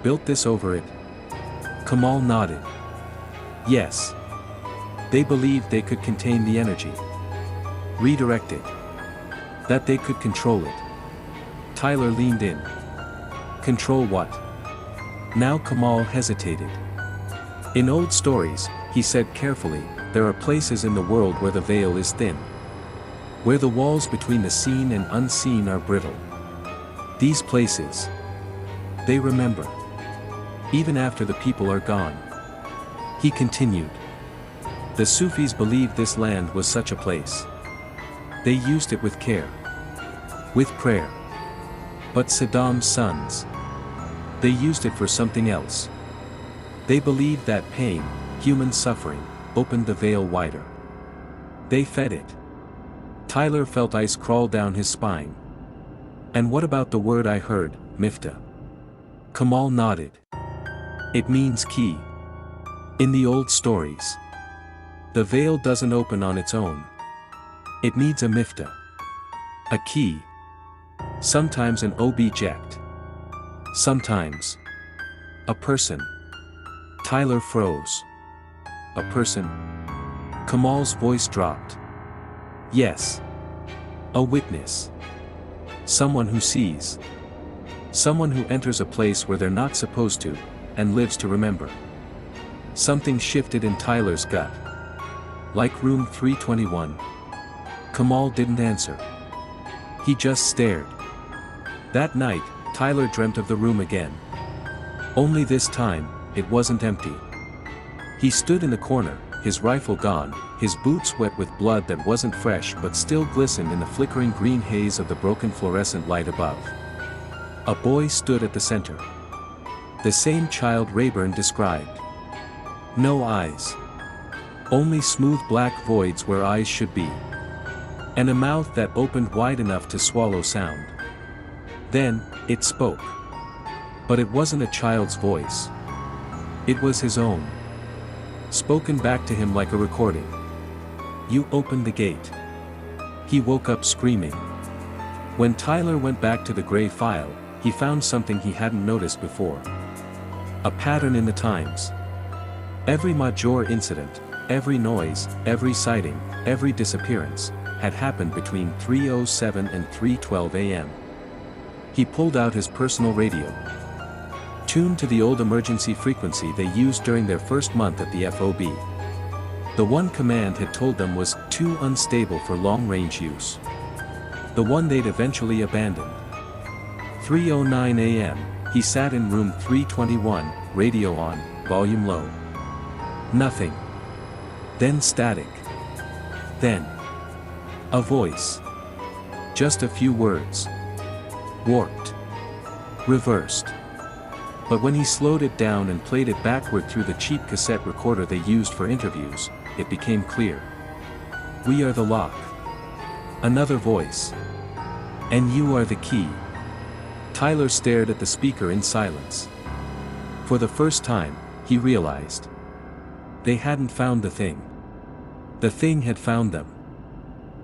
Built this over it? Kamal nodded. Yes. They believed they could contain the energy. Redirect it. That they could control it. Tyler leaned in. Control what? Now Kamal hesitated. In old stories, he said carefully, there are places in the world where the veil is thin. Where the walls between the seen and unseen are brittle. These places. They remember. Even after the people are gone. He continued. The Sufis believed this land was such a place. They used it with care. With prayer. But Saddam's sons. They used it for something else. They believed that pain, human suffering, opened the veil wider. They fed it. Tyler felt ice crawl down his spine. And what about the word I heard, Mifta? Kamal nodded. It means key. In the old stories. The veil doesn't open on its own. It needs a Mifta. A key. Sometimes an object. Sometimes. A person. Tyler froze. A person. Kamal's voice dropped. Yes. A witness. Someone who sees. Someone who enters a place where they're not supposed to, and lives to remember. Something shifted in Tyler's gut. Like room 321. Kamal didn't answer. He just stared. That night, Tyler dreamt of the room again. Only this time, it wasn't empty. He stood in the corner, his rifle gone, his boots wet with blood that wasn't fresh but still glistened in the flickering green haze of the broken fluorescent light above. A boy stood at the center. The same child Rayburn described. No eyes. Only smooth black voids where eyes should be. And a mouth that opened wide enough to swallow sound. Then, it spoke. But it wasn't a child's voice. It was his own. Spoken back to him like a recording. You opened the gate. He woke up screaming. When Tyler went back to the gray file, he found something he hadn't noticed before. A pattern in the times. Every major incident, every noise, every sighting, every disappearance, had happened between 3:07 and 3:12 a.m. He pulled out his personal radio. Tuned to the old emergency frequency they used during their first month at the FOB. The one command had told them was too unstable for long-range use. The one they'd eventually abandoned. 3:09 a.m., he sat in room 321, radio on, volume low. Nothing. Then static. Then a voice. Just a few words. Warped. Reversed. But when he slowed it down and played it backward through the cheap cassette recorder they used for interviews, it became clear. "We are the lock." Another voice. "And you are the key." Tyler stared at the speaker in silence. For the first time, he realized. They hadn't found the thing. The thing had found them.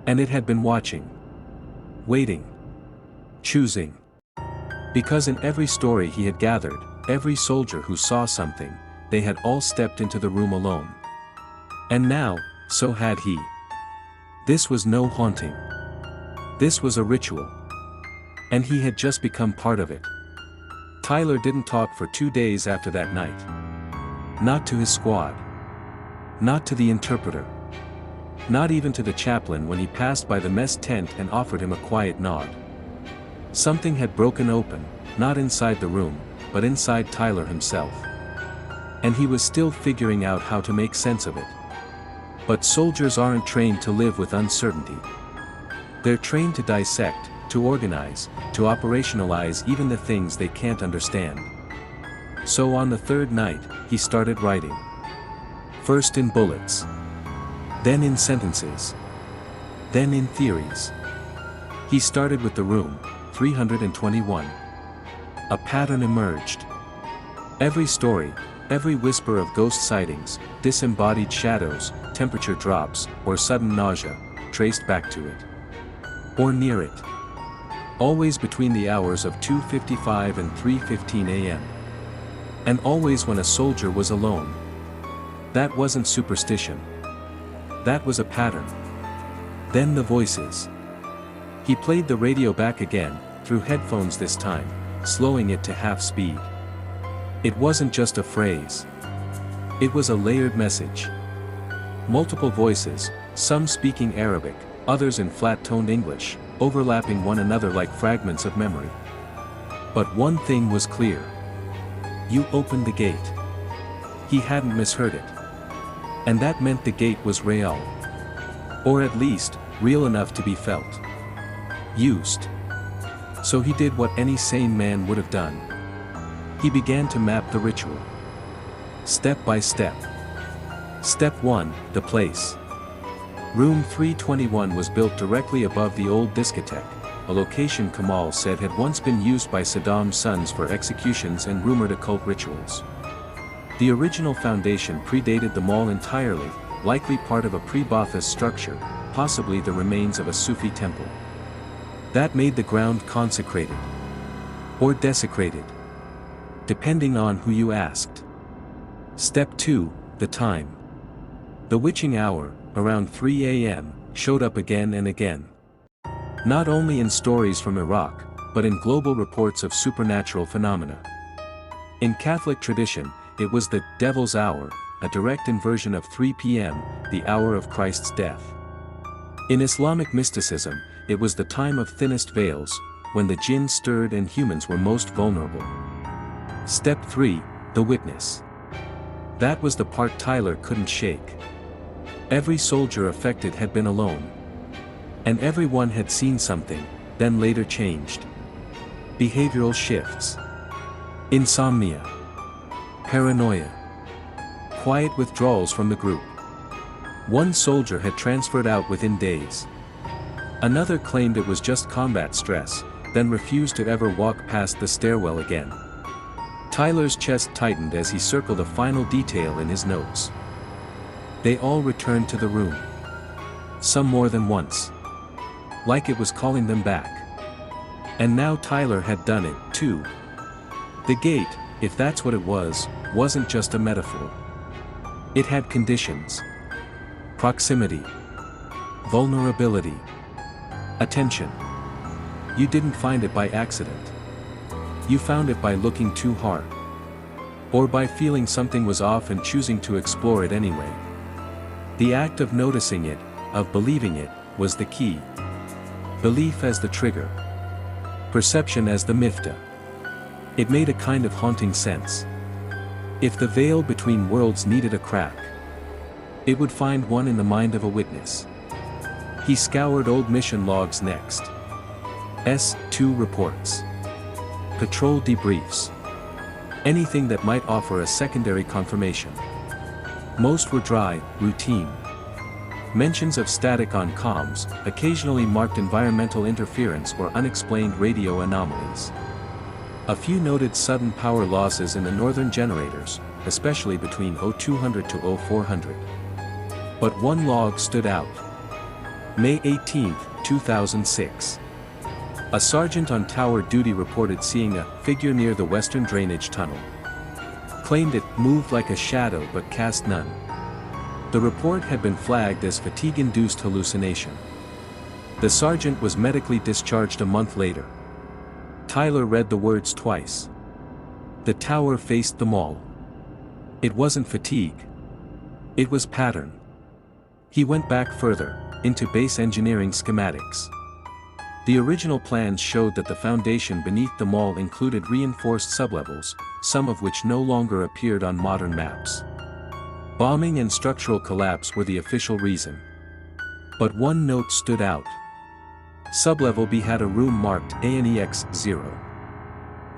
And it had been watching. Waiting. Choosing. Because in every story he had gathered, every soldier who saw something, they had all stepped into the room alone. And now, so had he. This was no haunting. This was a ritual. And he had just become part of it. Tyler didn't talk for 2 days after that night. Not to his squad. Not to the interpreter. Not even to the chaplain when he passed by the mess tent and offered him a quiet nod. Something had broken open, not inside the room, but inside Tyler himself. And he was still figuring out how to make sense of it. But soldiers aren't trained to live with uncertainty. They're trained to dissect, to organize, to operationalize even the things they can't understand. So on the third night, he started writing. First in bullets. Then in sentences. Then in theories. He started with the room, 321. A pattern emerged. Every story, every whisper of ghost sightings, disembodied shadows, temperature drops, or sudden nausea, traced back to it. Or near it. Always between the hours of 2:55 and 3:15 a.m. And always when a soldier was alone. That wasn't superstition. That was a pattern. Then the voices. He played the radio back again, through headphones this time, slowing it to half speed. It wasn't just a phrase. It was a layered message. Multiple voices, some speaking Arabic, others in flat-toned English, overlapping one another like fragments of memory. But one thing was clear. You opened the gate. He hadn't misheard it. And that meant the gate was real. Or at least, real enough to be felt. Used. So he did what any sane man would have done. He began to map the ritual. Step by step. Step 1, the place. Room 321 was built directly above the old discotheque, a location Kamal said had once been used by Saddam's sons for executions and rumored occult rituals. The original foundation predated the mall entirely, likely part of a pre-Ba'athist structure, possibly the remains of a Sufi temple. That made the ground consecrated. Or desecrated. Depending on who you asked. Step 2, the time. The witching hour, around 3 a.m., showed up again and again. Not only in stories from Iraq, but in global reports of supernatural phenomena. In Catholic tradition, it was the Devil's Hour, a direct inversion of 3 p.m., the hour of Christ's death. In Islamic mysticism, it was the time of thinnest veils, when the jinn stirred and humans were most vulnerable. Step 3, the witness. That was the part Tyler couldn't shake. Every soldier affected had been alone. And everyone had seen something, then later changed. Behavioral shifts. Insomnia. Paranoia. Quiet withdrawals from the group. One soldier had transferred out within days. Another claimed it was just combat stress, then refused to ever walk past the stairwell again. Tyler's chest tightened as he circled a final detail in his notes. They all returned to the room. Some more than once. like it was calling them back. And now Tyler had done it, too. The gate, if that's what it was, wasn't just a metaphor. It had conditions. Proximity. Vulnerability. Attention. You didn't find it by accident. You found it by looking too hard. Or by feeling something was off and choosing to explore it anyway. The act of noticing it, of believing it, was the key. Belief as the trigger. Perception as the mifta. It made a kind of haunting sense. If the veil between worlds needed a crack, it would find one in the mind of a witness. He scoured old mission logs next. S2 reports. Patrol debriefs. Anything that might offer a secondary confirmation. Most were dry, routine. Mentions of static on comms, occasionally marked environmental interference or unexplained radio anomalies. A few noted sudden power losses in the northern generators, especially between 0200 to 0400. But one log stood out. May 18, 2006. A sergeant on tower duty reported seeing a figure near the western drainage tunnel. Claimed it moved like a shadow but cast none. The report had been flagged as fatigue-induced hallucination. The sergeant was medically discharged a month later. Tyler read the words twice. The tower faced the mall. It wasn't fatigue. It was pattern. He went back further, into base engineering schematics. The original plans showed that the foundation beneath the mall included reinforced sublevels, some of which no longer appeared on modern maps. Bombing and structural collapse were the official reason. But one note stood out. Sublevel B had a room marked ANEX-0.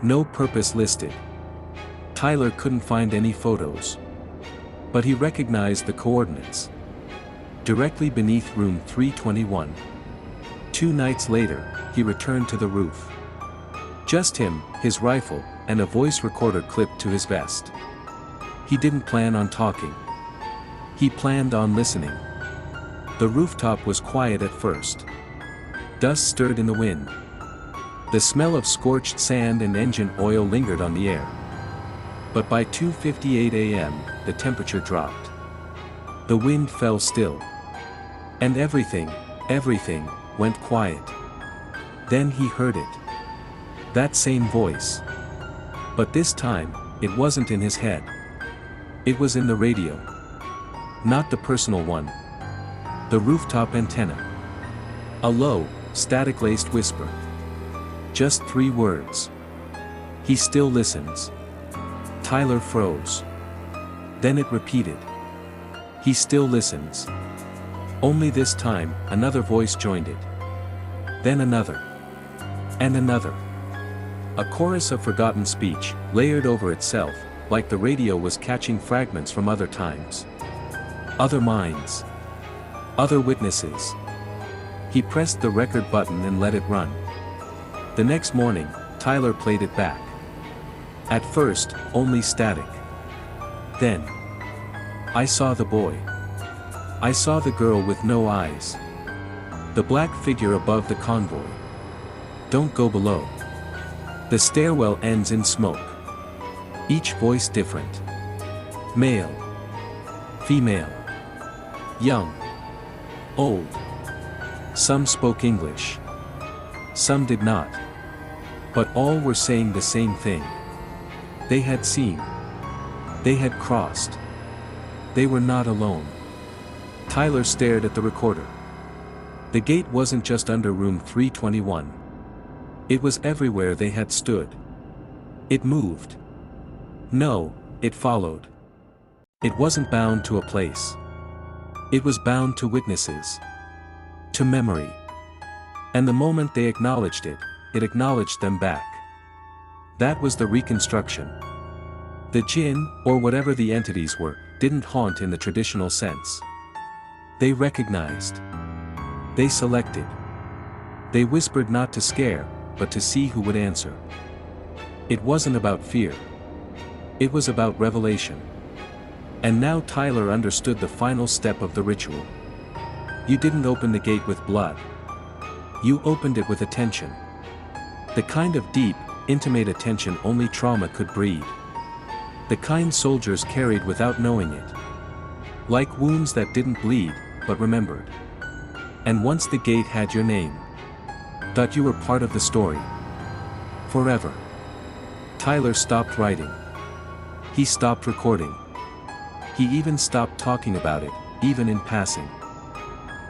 No purpose listed. Tyler couldn't find any photos. But he recognized the coordinates. Directly beneath room 321. 2 nights later, he returned to the roof. Just him, his rifle, and a voice recorder clipped to his vest. He didn't plan on talking. He planned on listening. The rooftop was quiet at first. Dust stirred in the wind. The smell of scorched sand and engine oil lingered on the air. But by 2:58 a.m., the temperature dropped. The wind fell still. And everything went quiet. Then he heard it. That same voice. But this time, it wasn't in his head. It was in the radio. Not the personal one. The rooftop antenna. A low, static-laced whisper. Just 3 words. He still listens. Tyler froze. Then it repeated. He still listens. Only this time, another voice joined it. Then another. And another. A chorus of forgotten speech, layered over itself, like the radio was catching fragments from other times. Other minds. Other witnesses. He pressed the record button and let it run. The next morning, Tyler played it back. At first, only static. Then. I saw the boy. I saw the girl with no eyes. The black figure above the convoy. Don't go below. The stairwell ends in smoke. Each voice different. Male. Female. Young. Old. Some spoke English. Some did not. But all were saying the same thing. They had seen. They had crossed. They were not alone. Tyler stared at the recorder. The gate wasn't just under room 321. It was everywhere they had stood. It moved. No, it followed. It wasn't bound to a place. It was bound to witnesses. To memory. And the moment they acknowledged it, it acknowledged them back. That was the reconstruction. The jinn, or whatever the entities were, didn't haunt in the traditional sense. They recognized. They selected. They whispered not to scare, but to see who would answer. It wasn't about fear. It was about revelation. And now Tyler understood the final step of the ritual. You didn't open the gate with blood. You opened it with attention. The kind of deep, intimate attention only trauma could breed. The kind soldiers carried without knowing it. Like wounds that didn't bleed, but remembered. And once the gate had your name. Thought you were part of the story. Forever. Tyler stopped writing. He stopped recording. He even stopped talking about it, even in passing.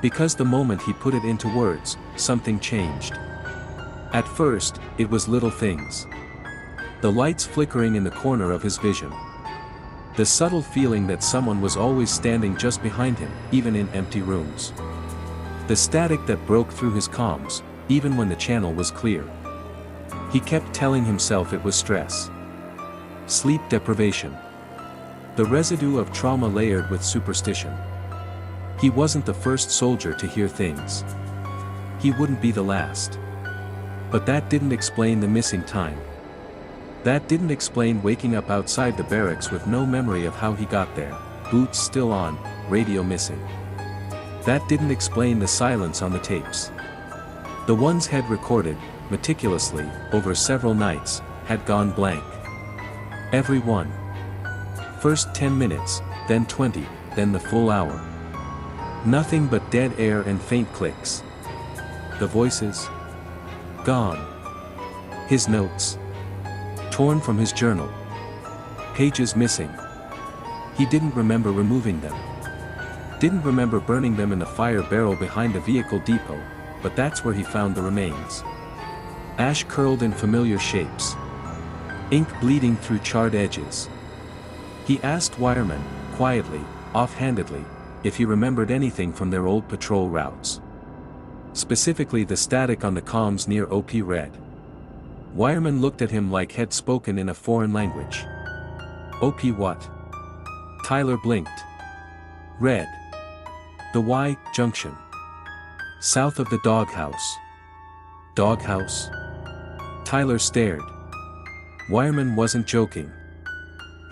Because the moment he put it into words, something changed. At first, it was little things. The lights flickering in the corner of his vision. The subtle feeling that someone was always standing just behind him, even in empty rooms. The static that broke through his comms, even when the channel was clear. He kept telling himself it was stress. Sleep deprivation. The residue of trauma layered with superstition. He wasn't the first soldier to hear things. He wouldn't be the last. But that didn't explain the missing time. That didn't explain waking up outside the barracks with no memory of how he got there, boots still on, radio missing. That didn't explain the silence on the tapes. The ones he'd recorded, meticulously, over several nights, had gone blank. Every one. First 10 minutes, then 20, then the full hour. Nothing but dead air and faint clicks. The voices? Gone. His notes? Torn from his journal. Pages missing. He didn't remember removing them. Didn't remember burning them in the fire barrel behind the vehicle depot, but that's where he found the remains. Ash curled in familiar shapes. Ink bleeding through charred edges. He asked wiremen, quietly, offhandedly, if he remembered anything from their old patrol routes. Specifically the static on the comms near OP Red. Wireman looked at him like he'd spoken in a foreign language. OP what? Tyler blinked. Red. The Y junction. South of the doghouse. Doghouse? Tyler stared. Wireman wasn't joking.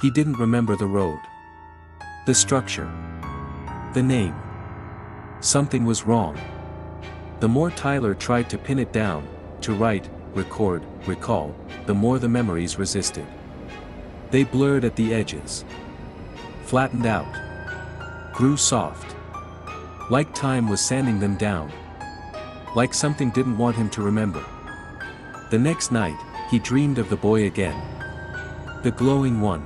He didn't remember the road. The structure. The name. Something was wrong. The more Tyler tried to pin it down, to write, record, recall, the more the memories resisted. They blurred at the edges. Flattened out. Grew soft. Like time was sanding them down. Like something didn't want him to remember. The next night, he dreamed of the boy again. The glowing one.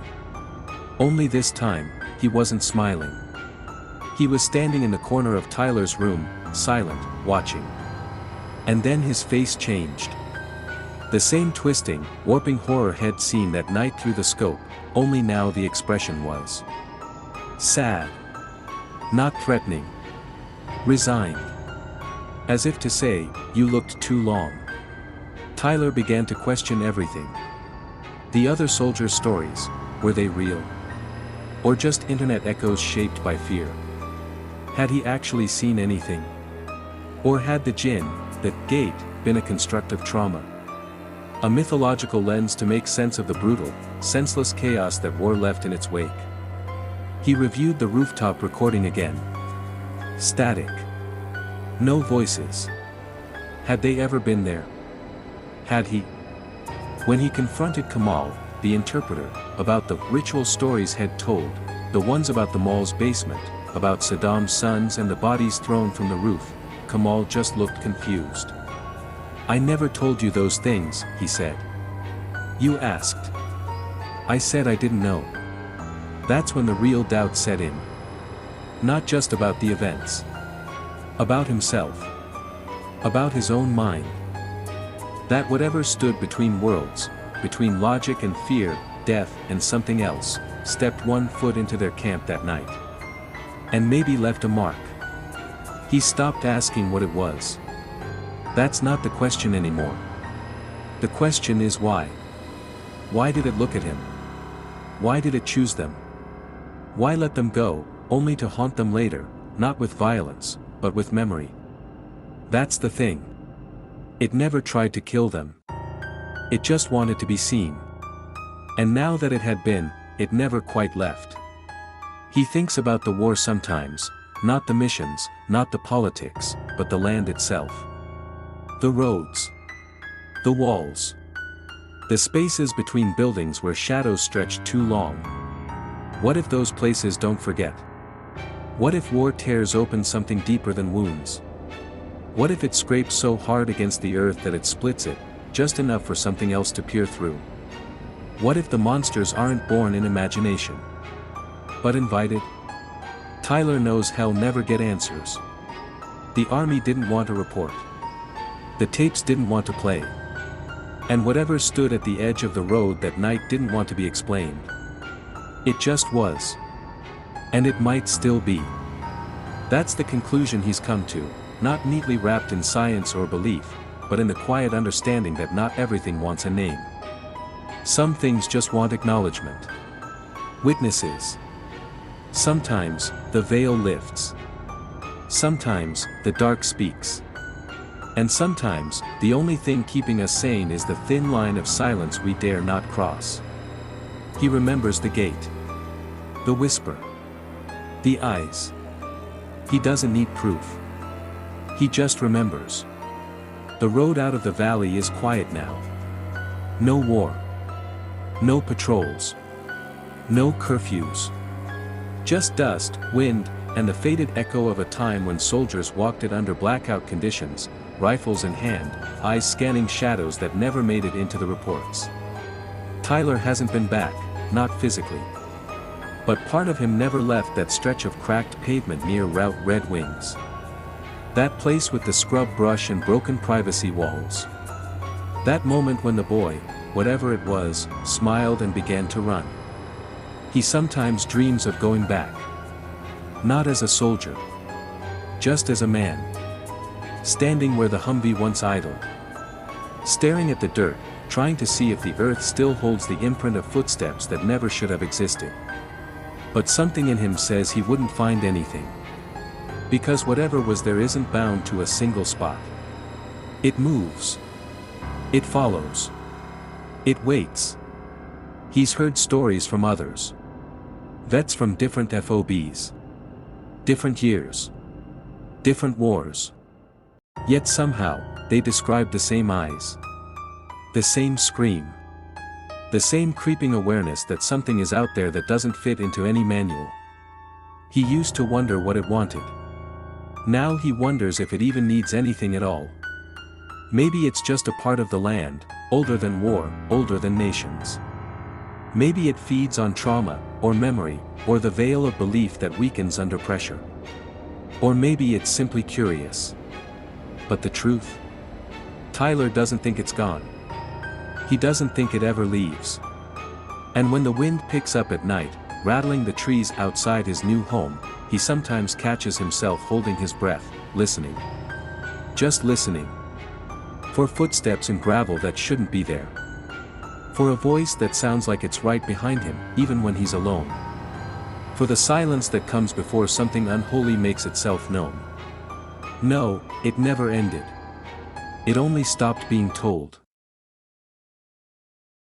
Only this time, he wasn't smiling. He was standing in the corner of Tyler's room, silent, watching. And then his face changed. The same twisting, warping horror he'd seen that night through the scope, only now the expression was sad. Not threatening. Resigned. As if to say, you looked too long. Tyler began to question everything. The other soldiers' stories, were they real? Or just internet echoes shaped by fear? Had he actually seen anything? Or had the djinn, that gate, been a construct of trauma? A mythological lens to make sense of the brutal, senseless chaos that war left in its wake. He reviewed the rooftop recording again. Static. No voices. Had they ever been there? Had he? When he confronted Kamal, the interpreter, about the ritual stories he'd told, the ones about the mall's basement, about Saddam's sons and the bodies thrown from the roof, Kamal just looked confused. I never told you those things, he said. You asked. I said I didn't know. That's when the real doubt set in. Not just about the events. About himself. About his own mind. That whatever stood between worlds, between logic and fear, death and something else, stepped one foot into their camp that night. And maybe left a mark. He stopped asking what it was. That's not the question anymore. The question is why. Why did it look at him? Why did it choose them? Why let them go, only to haunt them later, not with violence, but with memory? That's the thing. It never tried to kill them. It just wanted to be seen. And now that it had been, it never quite left. He thinks about the war sometimes, not the missions, not the politics, but the land itself. The roads. The walls. The spaces between buildings where shadows stretched too long. What if those places don't forget? What if war tears open something deeper than wounds? What if it scrapes so hard against the earth that it splits it, just enough for something else to peer through? What if the monsters aren't born in imagination, but invited? Tyler knows he'll never get answers. The army didn't want a report. The tapes didn't want to play. And whatever stood at the edge of the road that night didn't want to be explained. It just was. And it might still be. That's the conclusion he's come to, not neatly wrapped in science or belief, but in the quiet understanding that not everything wants a name. Some things just want acknowledgement. Witnesses. Sometimes, the veil lifts. Sometimes, the dark speaks. And sometimes, the only thing keeping us sane is the thin line of silence we dare not cross. He remembers the gate. The whisper. The eyes. He doesn't need proof. He just remembers. The road out of the valley is quiet now. No war. No patrols. No curfews. Just dust, wind, and the faded echo of a time when soldiers walked it under blackout conditions, rifles in hand, eyes scanning shadows that never made it into the reports. Tyler hasn't been back, not physically. But part of him never left that stretch of cracked pavement near Route Red Wings. That place with the scrub brush and broken privacy walls. That moment when the boy, whatever it was, smiled and began to run. He sometimes dreams of going back. Not as a soldier. Just as a man. Standing where the Humvee once idled. Staring at the dirt, trying to see if the earth still holds the imprint of footsteps that never should have existed. But something in him says he wouldn't find anything. Because whatever was there isn't bound to a single spot. It moves. It follows. It waits. He's heard stories from others. Vets from different FOBs. Different years. Different wars. Yet somehow, they describe the same eyes. The same scream. The same creeping awareness that something is out there that doesn't fit into any manual. He used to wonder what it wanted. Now he wonders if it even needs anything at all. Maybe it's just a part of the land, older than war, older than nations. Maybe it feeds on trauma, or memory, or the veil of belief that weakens under pressure. Or maybe it's simply curious. But the truth? Tyler doesn't think it's gone. He doesn't think it ever leaves. And when the wind picks up at night, rattling the trees outside his new home, he sometimes catches himself holding his breath, listening. Just listening. For footsteps in gravel that shouldn't be there. For a voice that sounds like it's right behind him, even when he's alone. For the silence that comes before something unholy makes itself known. No, it never ended. It only stopped being told.